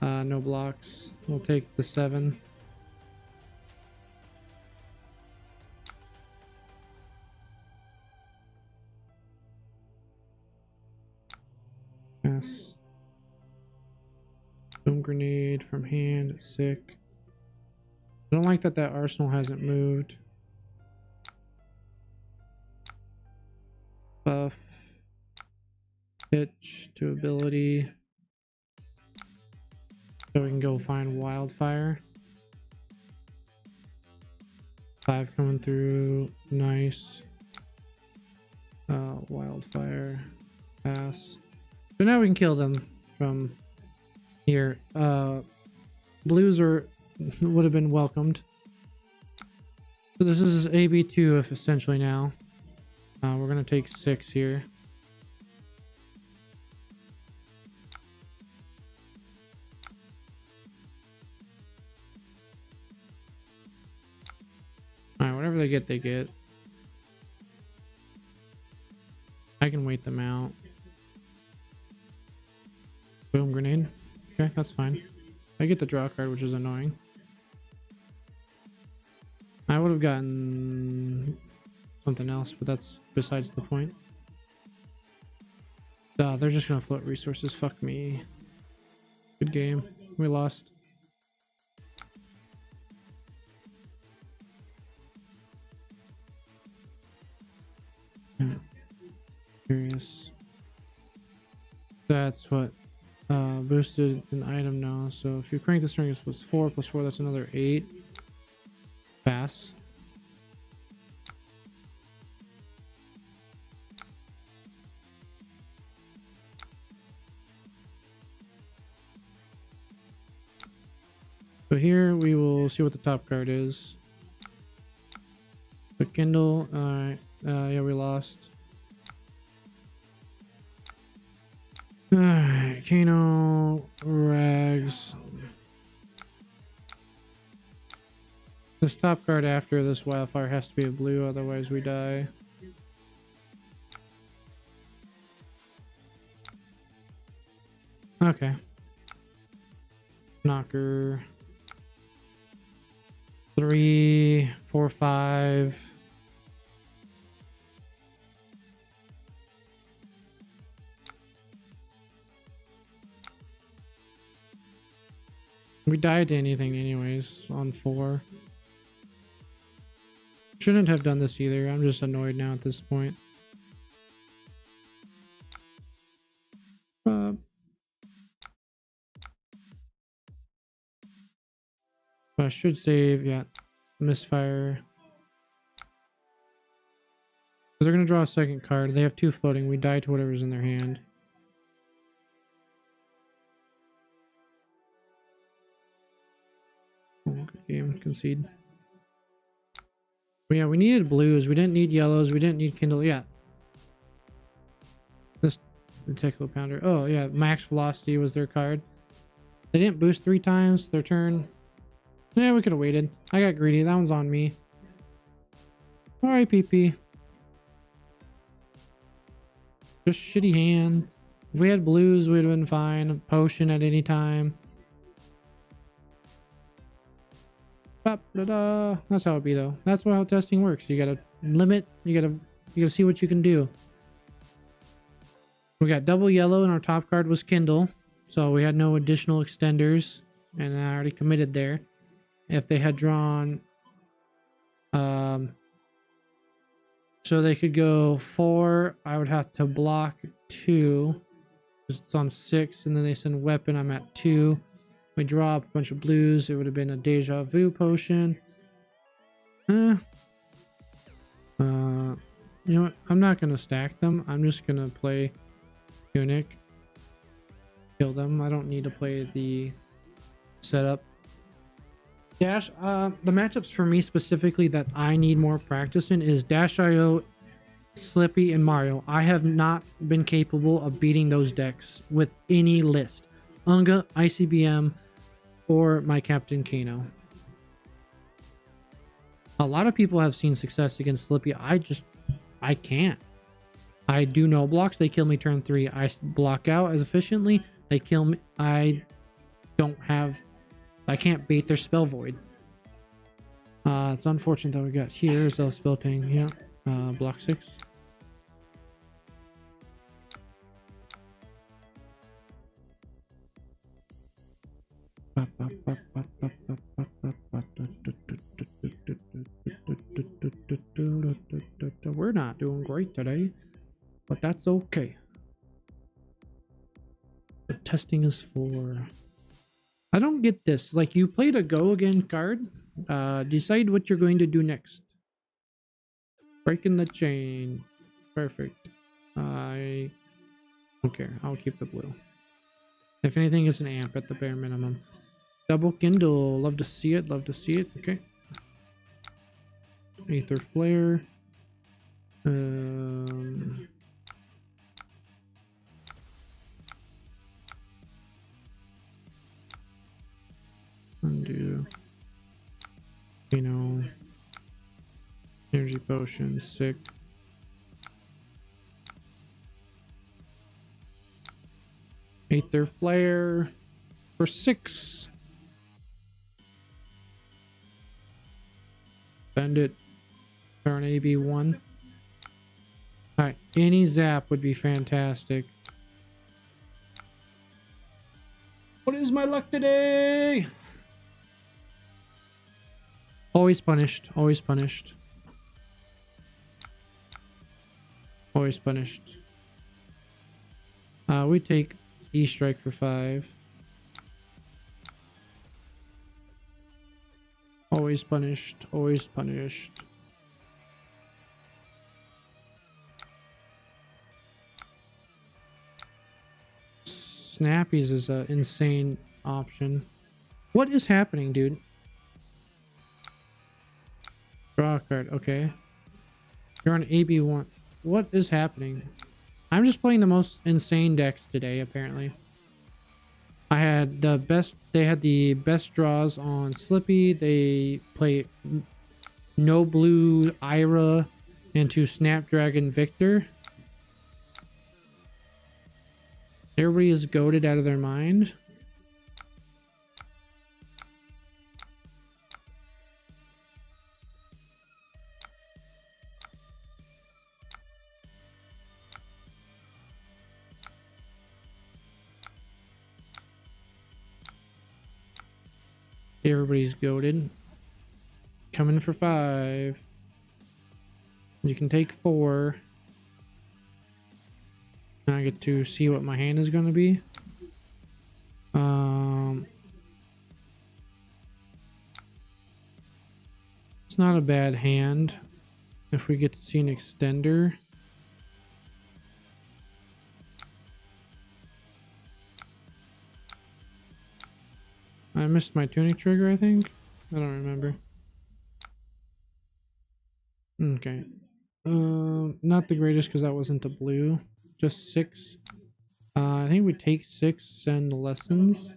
No blocks. We'll take the 7. Yes. Boom grenade from hand. Sick. I don't like that arsenal hasn't moved. Buff. Pitch to ability. So we can go find wildfire. 5 coming through. Nice. Wildfire. Pass. So now we can kill them from here. Blues would have been welcomed. So this is AB2 if essentially now. We're gonna take 6 here. Alright, whatever they get, they get. I can wait them out. Boom grenade. Okay, that's fine. I get the draw card, which is annoying. I would have gotten something else, but that's besides the point. They're just gonna float resources. Fuck me. Good game. We lost. Curious. That's what boosted an item now. So if you crank the string, it's plus 4 plus 4, that's another 8. Pass. So here we will see what the top card is. The Kindle. Alright. Yeah, we lost. Alright, Kano, Rags. This top card after this wildfire has to be a blue, otherwise we die. Okay. Knocker. 3, 4, 5. We died to anything anyways on 4. Shouldn't have done this either. I'm just annoyed now at this point. So I should save, yeah, misfire. Because they're going to draw a second card. They have 2 floating. We die to whatever's in their hand. Oh, good game. Concede. But yeah, we needed blues. We didn't need yellows. We didn't need Kindle. Yeah. This the Techo Pounder. Oh, yeah. Max Velocity was their card. They didn't boost 3 times their turn. Yeah, we could have waited. I got greedy. That one's on me. Alright, PP. Just shitty hand. If we had blues, we'd have been fine. Potion at any time. Ba-da-da. That's how it be though. That's how testing works. You gotta limit. You gotta see what you can do. We got double yellow and our top card was Kindle. So we had no additional extenders. And I already committed there. If they had drawn so they could go 4, I would have to block 2. It's on 6, and then they send weapon, I'm at 2. We draw up a bunch of blues, it would have been a deja vu potion. You know what? I'm not gonna stack them. I'm just gonna play Tunic. Kill them. I don't need to play the setup. Dash, the matchups for me specifically that I need more practice in is Dash.io, Slippy, and Mario. I have not been capable of beating those decks with any list. Unga, ICBM, or my Captain Kano. A lot of people have seen success against Slippy. I can't. I do no blocks. They kill me turn 3. I block out as efficiently. They kill me. I can't bait their Spell Void. It's unfortunate that we got here. Spelting, yeah. Block 6. We're not doing great today, but that's okay. The testing is for... I don't get this. Like, you played a go again card. Decide what you're going to do next. Breaking the chain. Perfect. I don't care. I'll keep the blue. If anything, it's an amp at the bare minimum. Double Kindle. Love to see it. Love to see it. Okay. Aether Flare. Undo. Energy Potion. Sick. Aether Flare for 6. Bend it. Turn AB1. Alright, any zap would be fantastic. What is my luck today? Always punished. Always punished. Always punished. We take E-Strike for 5. Always punished. Always punished. Snappies is an insane option. What is happening, dude? Draw a card. Okay. You're on AB1. What is happening? I'm just playing the most insane decks today, apparently. I had the best... They had the best draws on Slippy. They play no blue Ira into Snapdragon Victor. Everybody is goated out of their mind. Everybody's goated. Coming for 5. You can take 4. And I get to see what my hand is going to be. It's not a bad hand if we get to see an extender. I missed my tuning trigger, I think. I don't remember. Okay. Not the greatest because that wasn't a blue. Just 6. I think we take 6, send lessons.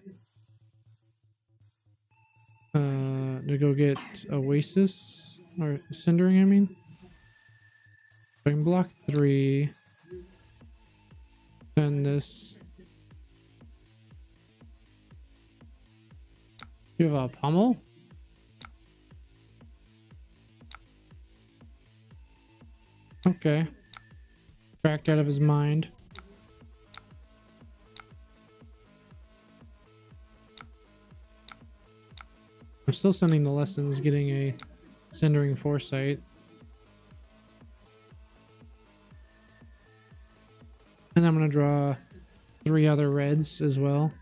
To go get Oasis or Cindering, I mean. I can block 3. Send this. You have a pummel? Okay. Cracked out of his mind. I'm still sending the lessons, getting a Cindering Foresight. And I'm going to draw 3 other reds as well,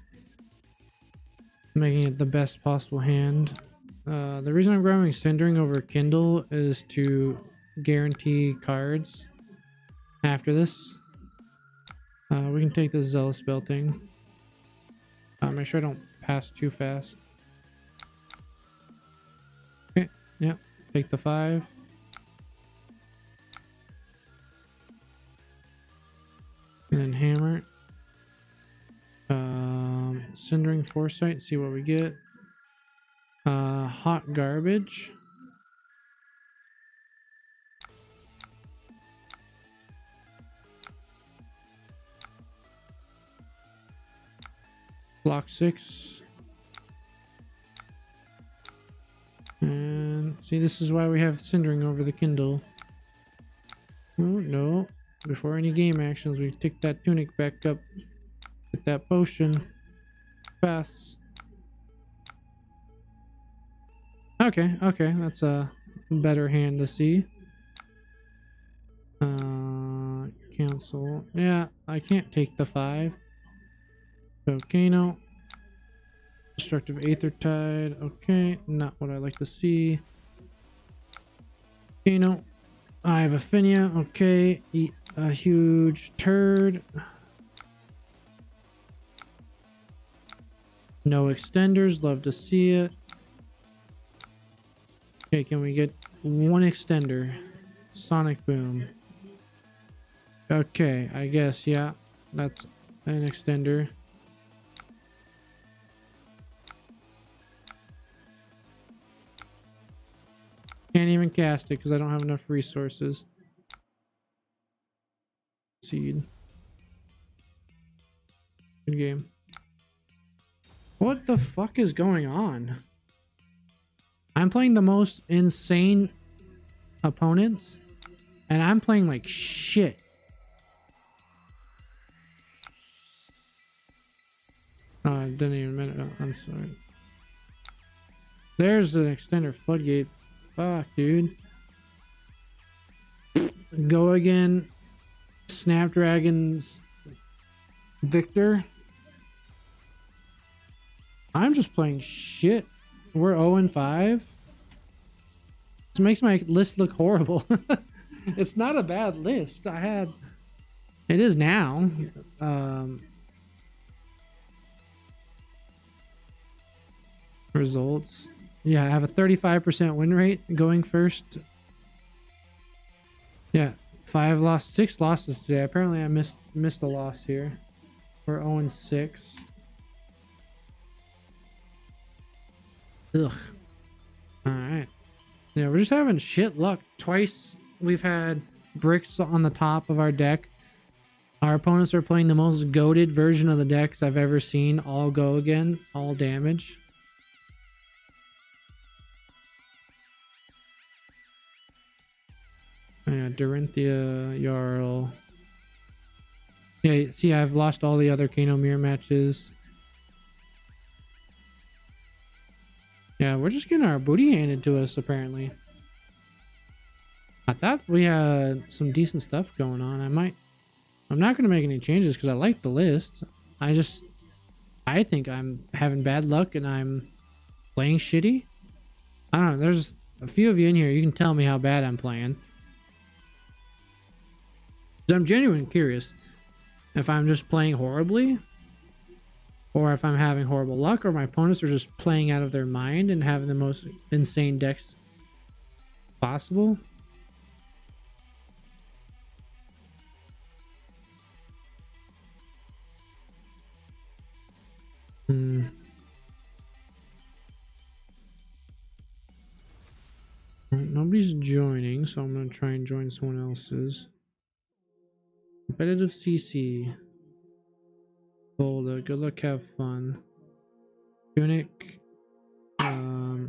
making it the best possible hand. The reason I'm grabbing Cindering over Kindle is to guarantee cards after this. We can take this Zealous Belting. Make sure I don't pass too fast. Okay, yep, take the 5. And then hammer. Cindering Foresight, see what we get. Hot Garbage. Block 6. And see, this is why we have Cindering over the Kindle. Oh, no. Before any game actions, we take that tunic back up. Get that potion. Pass. Okay, okay. That's a better hand to see. Cancel. Yeah, I can't take the 5. Volcano. Destructive Aethertide. Okay, not what I like to see. Volcano. I have Affinia. Okay, eat a huge turd. No extenders. Love to see it. Okay, can we get 1 extender? Sonic Boom. Okay, I guess, yeah. That's an extender. Can't even cast it because I don't have enough resources. Seed. Good game. What the fuck is going on? I'm playing the most insane opponents, and I'm playing like shit. Oh, I didn't even minute. Oh, I'm sorry. There's an extender floodgate. Fuck, dude. Go again. Snapdragon's Victor. I'm just playing shit. We're 0-5. This makes my list look horrible. It's not a bad list. It is now. Results. Yeah, I have a 35% win rate going first. Yeah, 6 losses today. Apparently I missed a loss here. We're 0-6. Ugh. Alright. Yeah, we're just having shit luck. Twice we've had bricks on the top of our deck. Our opponents are playing the most goated version of the decks I've ever seen. All go again. All damage. Yeah, Dorinthia, Jarl. Yeah, see, I've lost all the other Kano Mirror matches. Yeah, we're just getting our booty handed to us, apparently. I thought we had some decent stuff going on. I'm not going to make any changes because I like the list. I think I'm having bad luck and I'm playing shitty. I don't know. a few of you in here, you can tell me how bad I'm playing. 'Cause I'm genuinely curious if I'm just playing horribly, or if I'm having horrible luck, or my opponents are just playing out of their mind and having the most insane decks possible. Nobody's joining, so I'm going to try and join someone else's. Competitive CC. Boulder, good luck, have fun. Tunic. I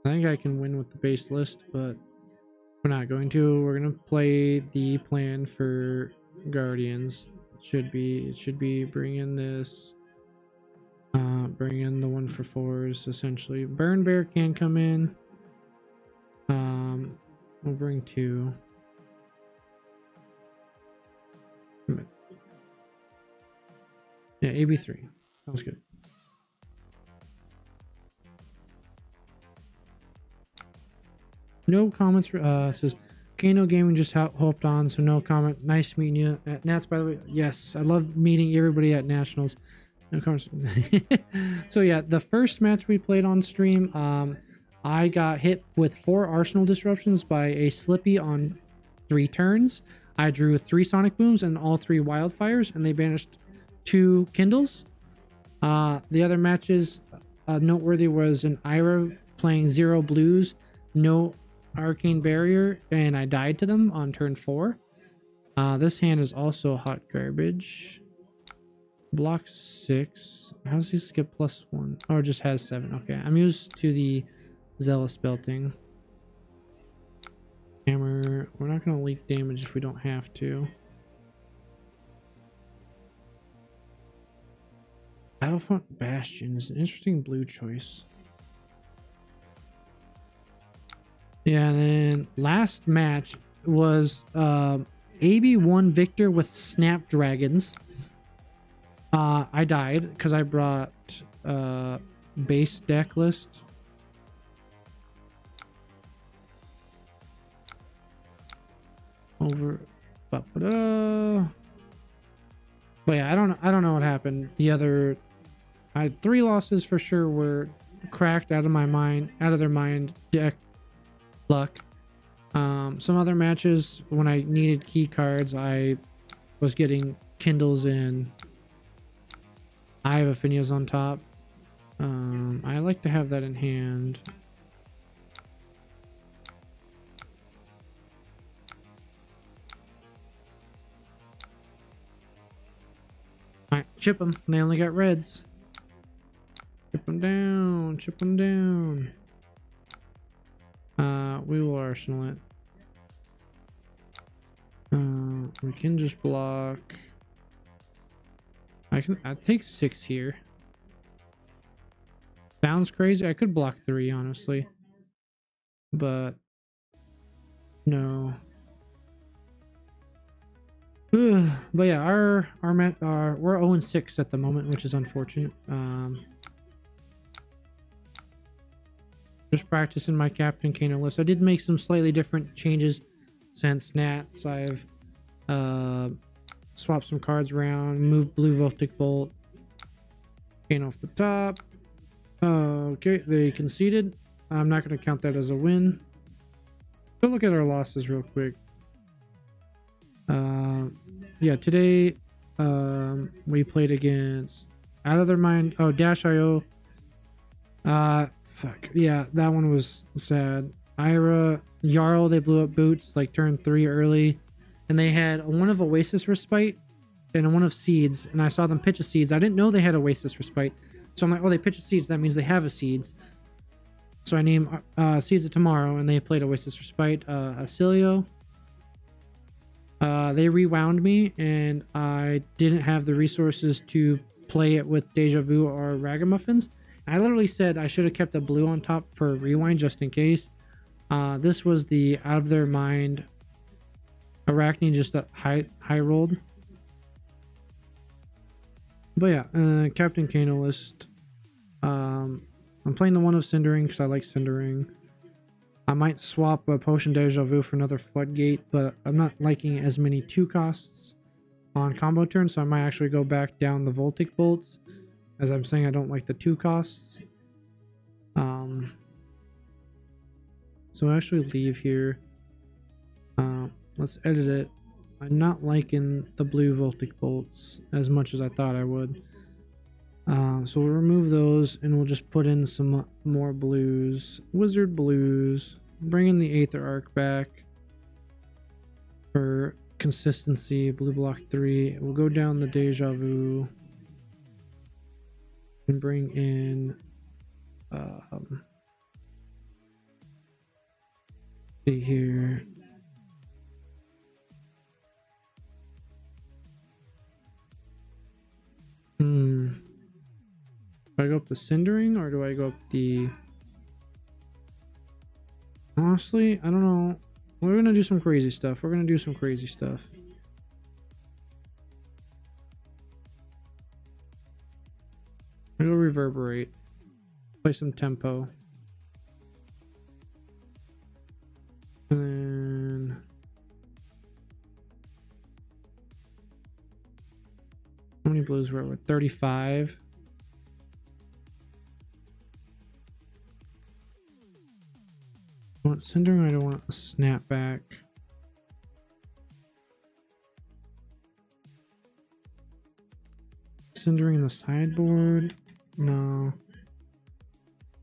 think I can win with the base list, but we're not going to. We're going to play the plan for Guardians. It should be bring in this. Bring in the 1-for-4s, essentially. Burn Bear can come in. We'll bring 2. Yeah, AB3. Sounds good. No comments for says Kano Gaming just hopped on, so no comment. Nice meeting you at Nats, by the way. Yes, I love meeting everybody at Nationals. No comments. So yeah, the first match we played on stream, I got hit with 4 Arsenal disruptions by a Slippy on 3 turns. I drew 3 Sonic Booms and all 3 Wildfires, and they banished 2 Kindles. The other matches noteworthy was an Ira playing 0 blues, no Arcane Barrier, and I died to them on turn 4. This hand is also hot garbage. Block 6. How does he skip +1? Oh, it just has 7. Okay, I'm used to the Zealous Belting. Hammer. We're not going to leak damage if we don't have to. Battlefront Bastion is an interesting blue choice. Yeah, and then last match was AB1 Victor with Snapdragons. I died because I brought base deck list. Over. But yeah, I don't know what happened. The other, I had 3 losses for sure were cracked out of their mind deck luck. Some other matches when I needed key cards, I was getting Kindles in. I have Affinias on top. I like to have that in hand. Alright, chip them. They only got reds. Chip them down. Chip them down. We will arsenal it. We can just block. I take 6 here. Sounds crazy. I could block 3, honestly. But no. But yeah, we're 0-6 at the moment, which is unfortunate. Just practicing my Captain Kano list. I did make some slightly different changes since Nats. I've swapped some cards around, moved Blue Voltic Bolt, Kano off the top. Okay, they conceded. I'm not going to count that as a win. Go look at our losses real quick. Yeah, today we played against Out of Their Mind. Oh, Dash.io. Fuck. Yeah, that one was sad. Ira, Jarl, they blew up boots like turn 3 early. And they had one of Oasis Respite and one of Seeds. And I saw them pitch a Seeds. I didn't know they had Oasis Respite. So I'm like, oh, they pitch a Seeds. That means they have a Seeds. So I named Seeds of Tomorrow, and they played Oasis Respite. Acilio. They rewound me, and I didn't have the resources to play it with Deja Vu or Ragamuffins. I literally said I should have kept the blue on top for rewind just in case. This was the Out of Their Mind Arachne, just a high rolled. But yeah, Captain Kano list. I'm playing the one of Cindering because I like Cindering. I might swap a Potion Deja Vu for another Floodgate, but I'm not liking as many 2 costs on combo turns, so I might actually go back down the Voltic Bolts. As I'm saying, I don't like the 2 costs. So I actually leave here. Let's edit it. I'm not liking the blue Voltic Bolts as much as I thought I would. So we'll remove those and we'll just put in some more blues. Wizard blues. Bring in the Aether Arc back for consistency. Blue block 3. We'll go down the Deja Vu and bring in see here. Do I go up the Cindering or do I go up the... Honestly, I don't know. We're gonna do some crazy stuff. I'm gonna go Reverberate. Play some tempo. And then... How many blues were we at? 35. I want Cindering, I don't want a Snapback. Cindering the sideboard? No.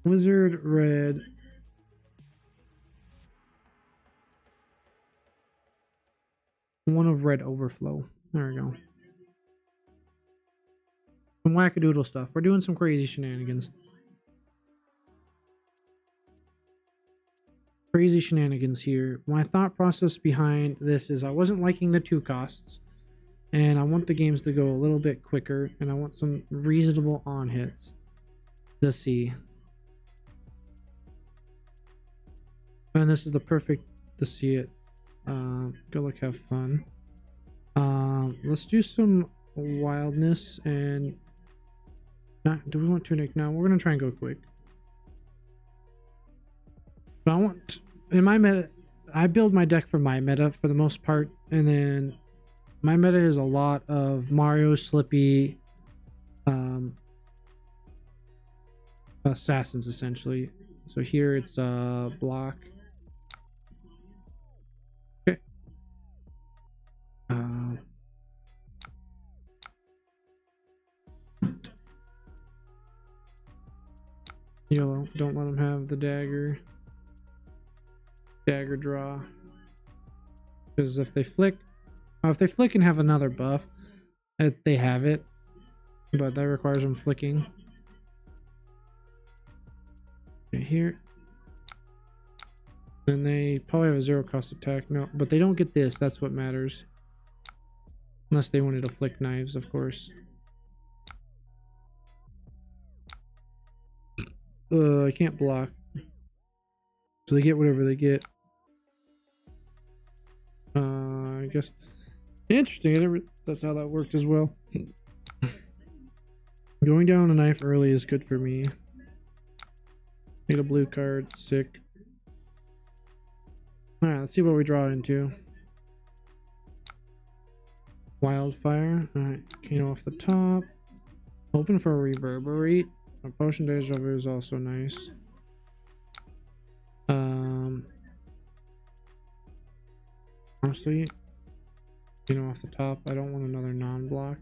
Wizard red. One of red overflow. There we go. Some wackadoodle stuff. We're doing some crazy shenanigans. Crazy shenanigans here. My thought process behind this is I wasn't liking the 2 costs. And I want the games to go a little bit quicker. And I want some reasonable on hits to see. And this is the perfect to see it. Go look, have fun. Let's do some wildness and... do we want Tunic? No, we're gonna try and go quick. But I want... In my meta... I build my deck for my meta for the most part. And then... My meta is a lot of Mario, Slippy... assassins, essentially. So here it's block. Okay. Yellow. Don't let them have the dagger. Dagger draw. Because if they flick and have another buff, they have it. But that requires them flicking. Right here. And they probably have a 0 cost attack. No, but they don't get this. That's what matters. Unless they wanted to flick knives, of course. I can't block. So they get whatever they get. I guess. Interesting. That's how that worked as well. Going down a knife early is good for me. Need a blue card. Sick. Alright, let's see what we draw into. Wildfire. Alright, Kano off the top. Hoping for a Reverberate. A Potion Deja Vu is also nice. Honestly, Kano off the top. I don't want another non-block.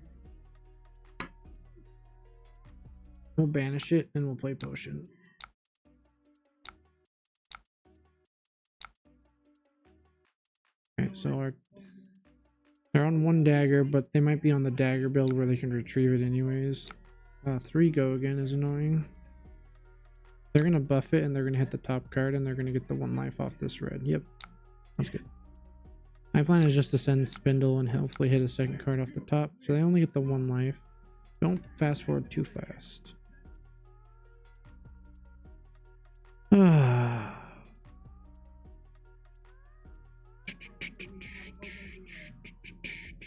We'll banish it and we'll play Potion. Alright, so they're on 1 dagger, but they might be on the dagger build where they can retrieve it anyways. 3 go again is annoying. They're gonna buff it and they're gonna hit the top card and they're gonna get the 1 life off this red. Yep, that's good. My plan is just to send Spindle and hopefully hit a 2nd card off the top, so they only get the 1 life. Don't fast forward too fast.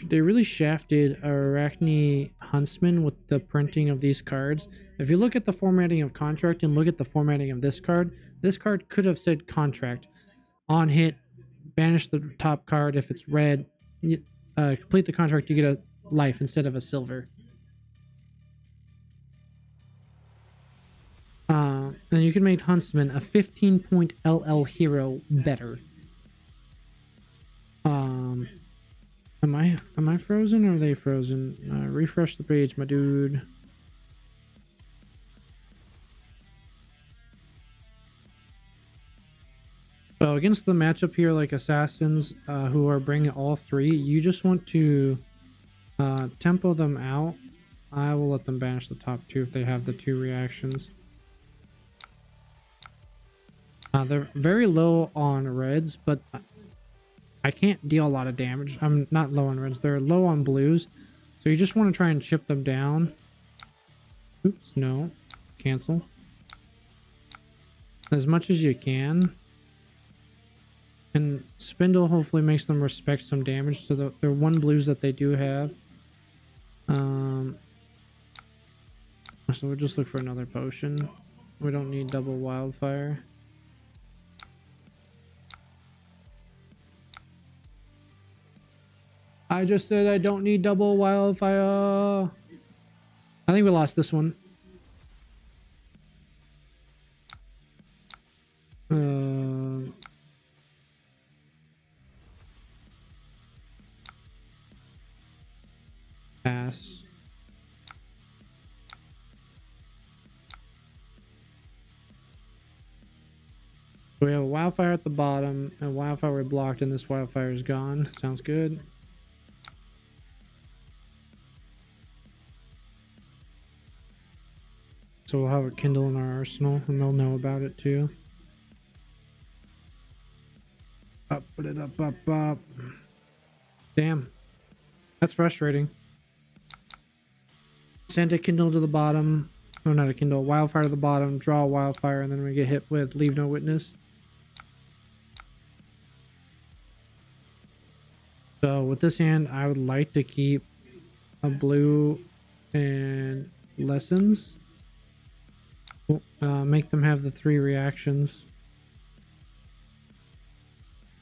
They really shafted Arachne Huntsman with the printing of these cards. If you look at the formatting of contract and look at the formatting of this card could have said contract. On hit, banish the top card. If it's red, complete the contract, you get a life instead of a silver. Then you can make Huntsman a 15-point LL hero better. Am I frozen or are they frozen? Refresh the page, my dude. So against the matchup here, like assassins who are bringing all three, you just want to tempo them out. I will let them banish the top two if they have the two reactions. They're very low on reds, but I can't deal a lot of damage. I'm not low on reds. They're low on blues. So you just want to try and chip them down. Oops, no. Cancel. As much as you can. And Spindle hopefully makes them respect some damage to their one blues that they do have. So we'll just look for another potion. We don't need double wildfire. I just said I don't need double wildfire. I think we lost this one. Pass. So we have a wildfire at the bottom, and wildfire we blocked, and this wildfire is gone. Sounds good. So we'll have a Kindle in our arsenal, and they'll know about it too. Up, put it up, up, up. Damn. That's frustrating. Send a Kindle to the bottom. Oh, not a Kindle. Wildfire to the bottom. Draw a wildfire, and then we get hit with Leave No Witness. So with this hand, I would like to keep a blue and lessons. Make them have the 3 reactions.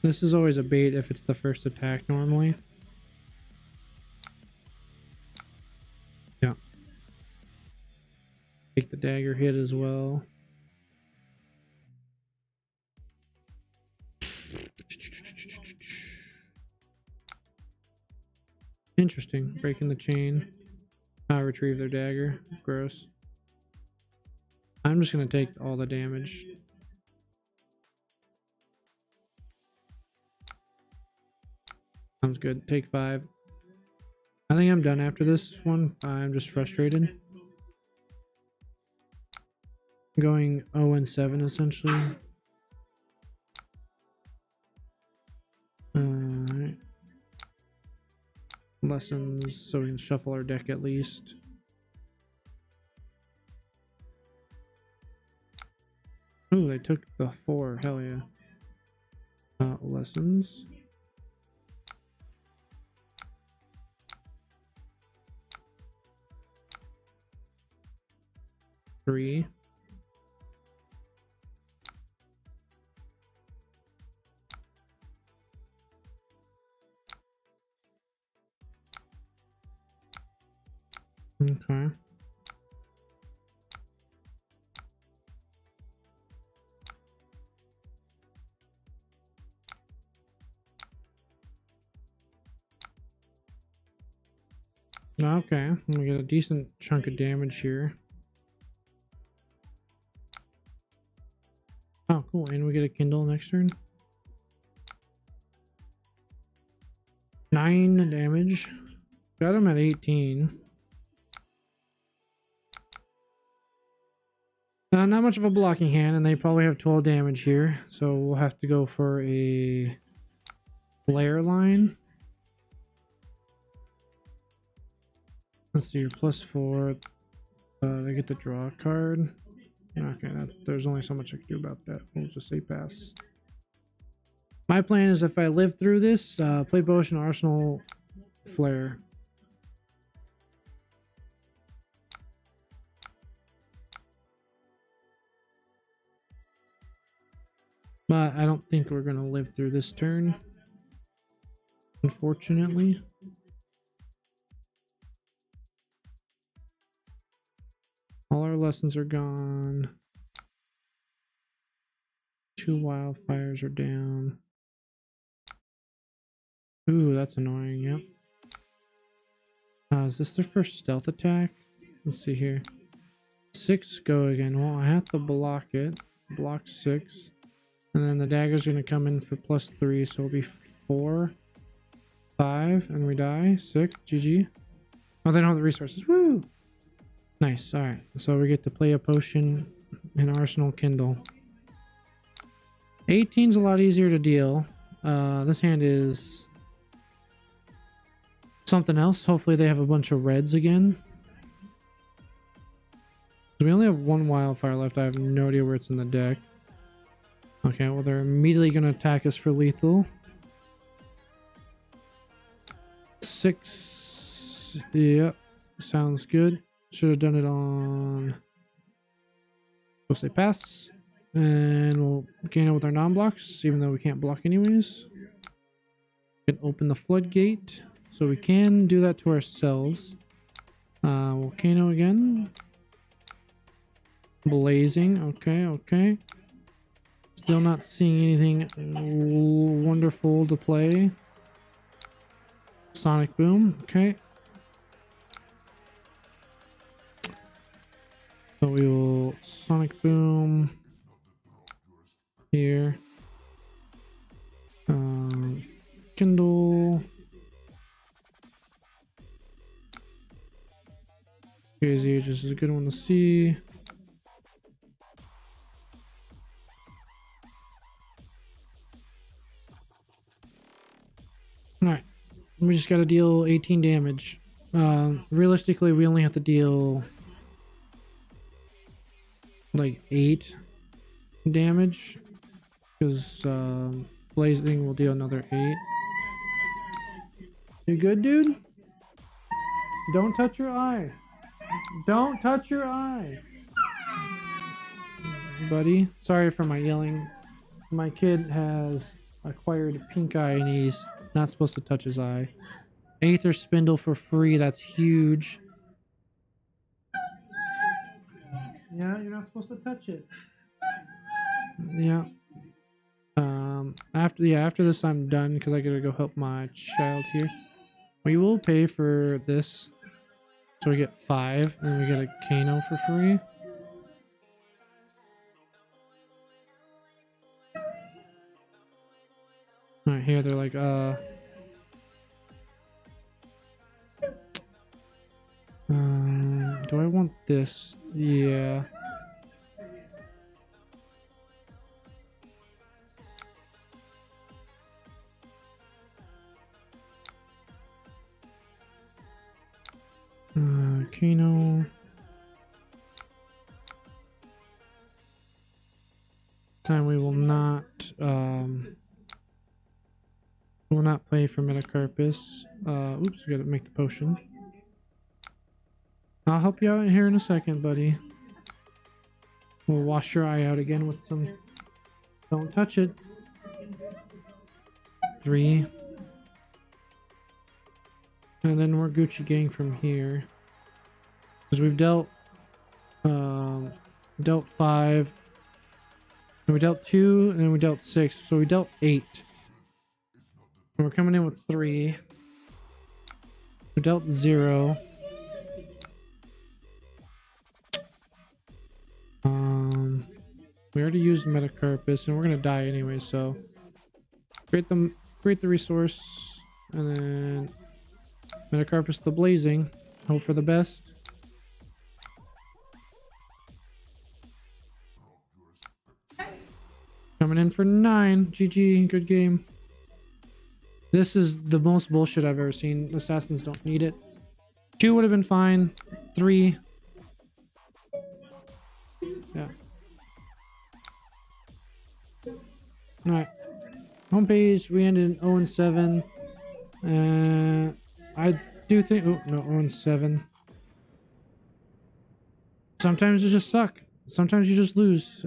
This is always a bait if it's the first attack normally. Yeah. Take the dagger hit as well. Interesting. Breaking the chain. Retrieve their dagger. Gross. I'm just going to take all the damage. Sounds good. Take 5. I think I'm done after this one. I'm just frustrated. I'm going 0-7 essentially. Alright. Lessons, so we can shuffle our deck at least. Oh, they took the 4. Hell yeah. Lessons. Three. Okay. Okay, we get a decent chunk of damage here. Oh, cool. And we get a Kindle next turn. 9 damage. Got him at 18. Not much of a blocking hand, and they probably have 12 damage here. So we'll have to go for a flare line. Let's do +4. They get to draw a card. Okay, there's only so much I can do about that. We'll just say pass. My plan is if I live through this, play Potion, Arsenal, Flare. But I don't think we're gonna live through this turn, unfortunately. All our lessons are gone. 2 wildfires are down. Ooh, that's annoying, yep. Is this their first stealth attack? Let's see here. 6 go again. Well, I have to block it. Block 6. And then the dagger's gonna come in for +3, so it'll be 4, 5, and we die. 6, GG. Oh, they don't have the resources. Woo! Nice, alright. So we get to play a potion in Arsenal Kindle. 18's a lot easier to deal. This hand is something else. Hopefully they have a bunch of reds again. We only have 1 wildfire left. I have no idea where it's in the deck. Okay, well they're immediately going to attack us for lethal. 6. Yep, sounds good. Should have done it on... We'll say pass. And we'll gain it with our non-blocks, even though we can't block anyways. We can open the floodgate. So we can do that to ourselves. Volcano again. Blazing. Okay, okay. Still not seeing anything wonderful to play. Sonic Boom. Okay. So we will Sonic Boom here. Kindle. Crazy Ages is a good one to see. Alright. We just gotta deal 18 damage. Realistically, we only have to deal like 8 damage. Because Blazing will deal another 8. You good, dude? Don't touch your eye. Don't touch your eye. Buddy, sorry for my yelling. My kid has acquired pink eye and he's not supposed to touch his eye. Aether Spindle for free, that's huge. Yeah, you're not supposed to touch it. Yeah. After this I'm done because I gotta go help my child here. We will pay for this. So we get 5 and we get a Kano for free. Alright, here they're like, do I want this? Yeah. Kano. Time we will not play for Metacarpus. Oops, we gotta make the potion. I'll help you out here in a second, buddy. We'll wash your eye out again with some... Don't touch it. 3. And then we're Gucci gang from here. Because we've dealt 5. And we dealt 2, and then we dealt 6. So we dealt 8. And we're coming in with 3. We dealt 0. We already used Metacarpus, and we're gonna die anyway, so create the resource, and then Metacarpus the Blazing. Hope for the best. Coming in for 9. GG, good game. This is the most bullshit I've ever seen. Assassins don't need it. 2 would have been fine. 3. Yeah. Alright. Homepage, we ended 0-7. I do think... Oh, no, 0-7. Sometimes you just suck. Sometimes you just lose.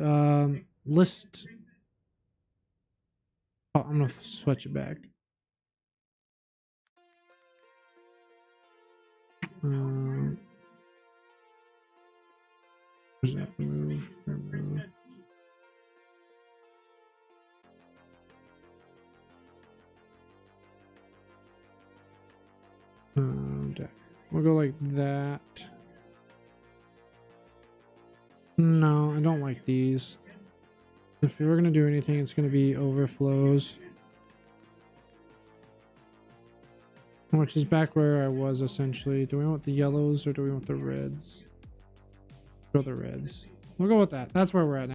List Oh, I'm gonna switch it back. Where's that move? Remove. We'll go like that. No, I don't like these. If we're gonna do anything, it's gonna be overflows. Which is back where I was essentially. Do we want the yellows or do we want the reds? Go the reds. We'll go with that. That's where we're at now.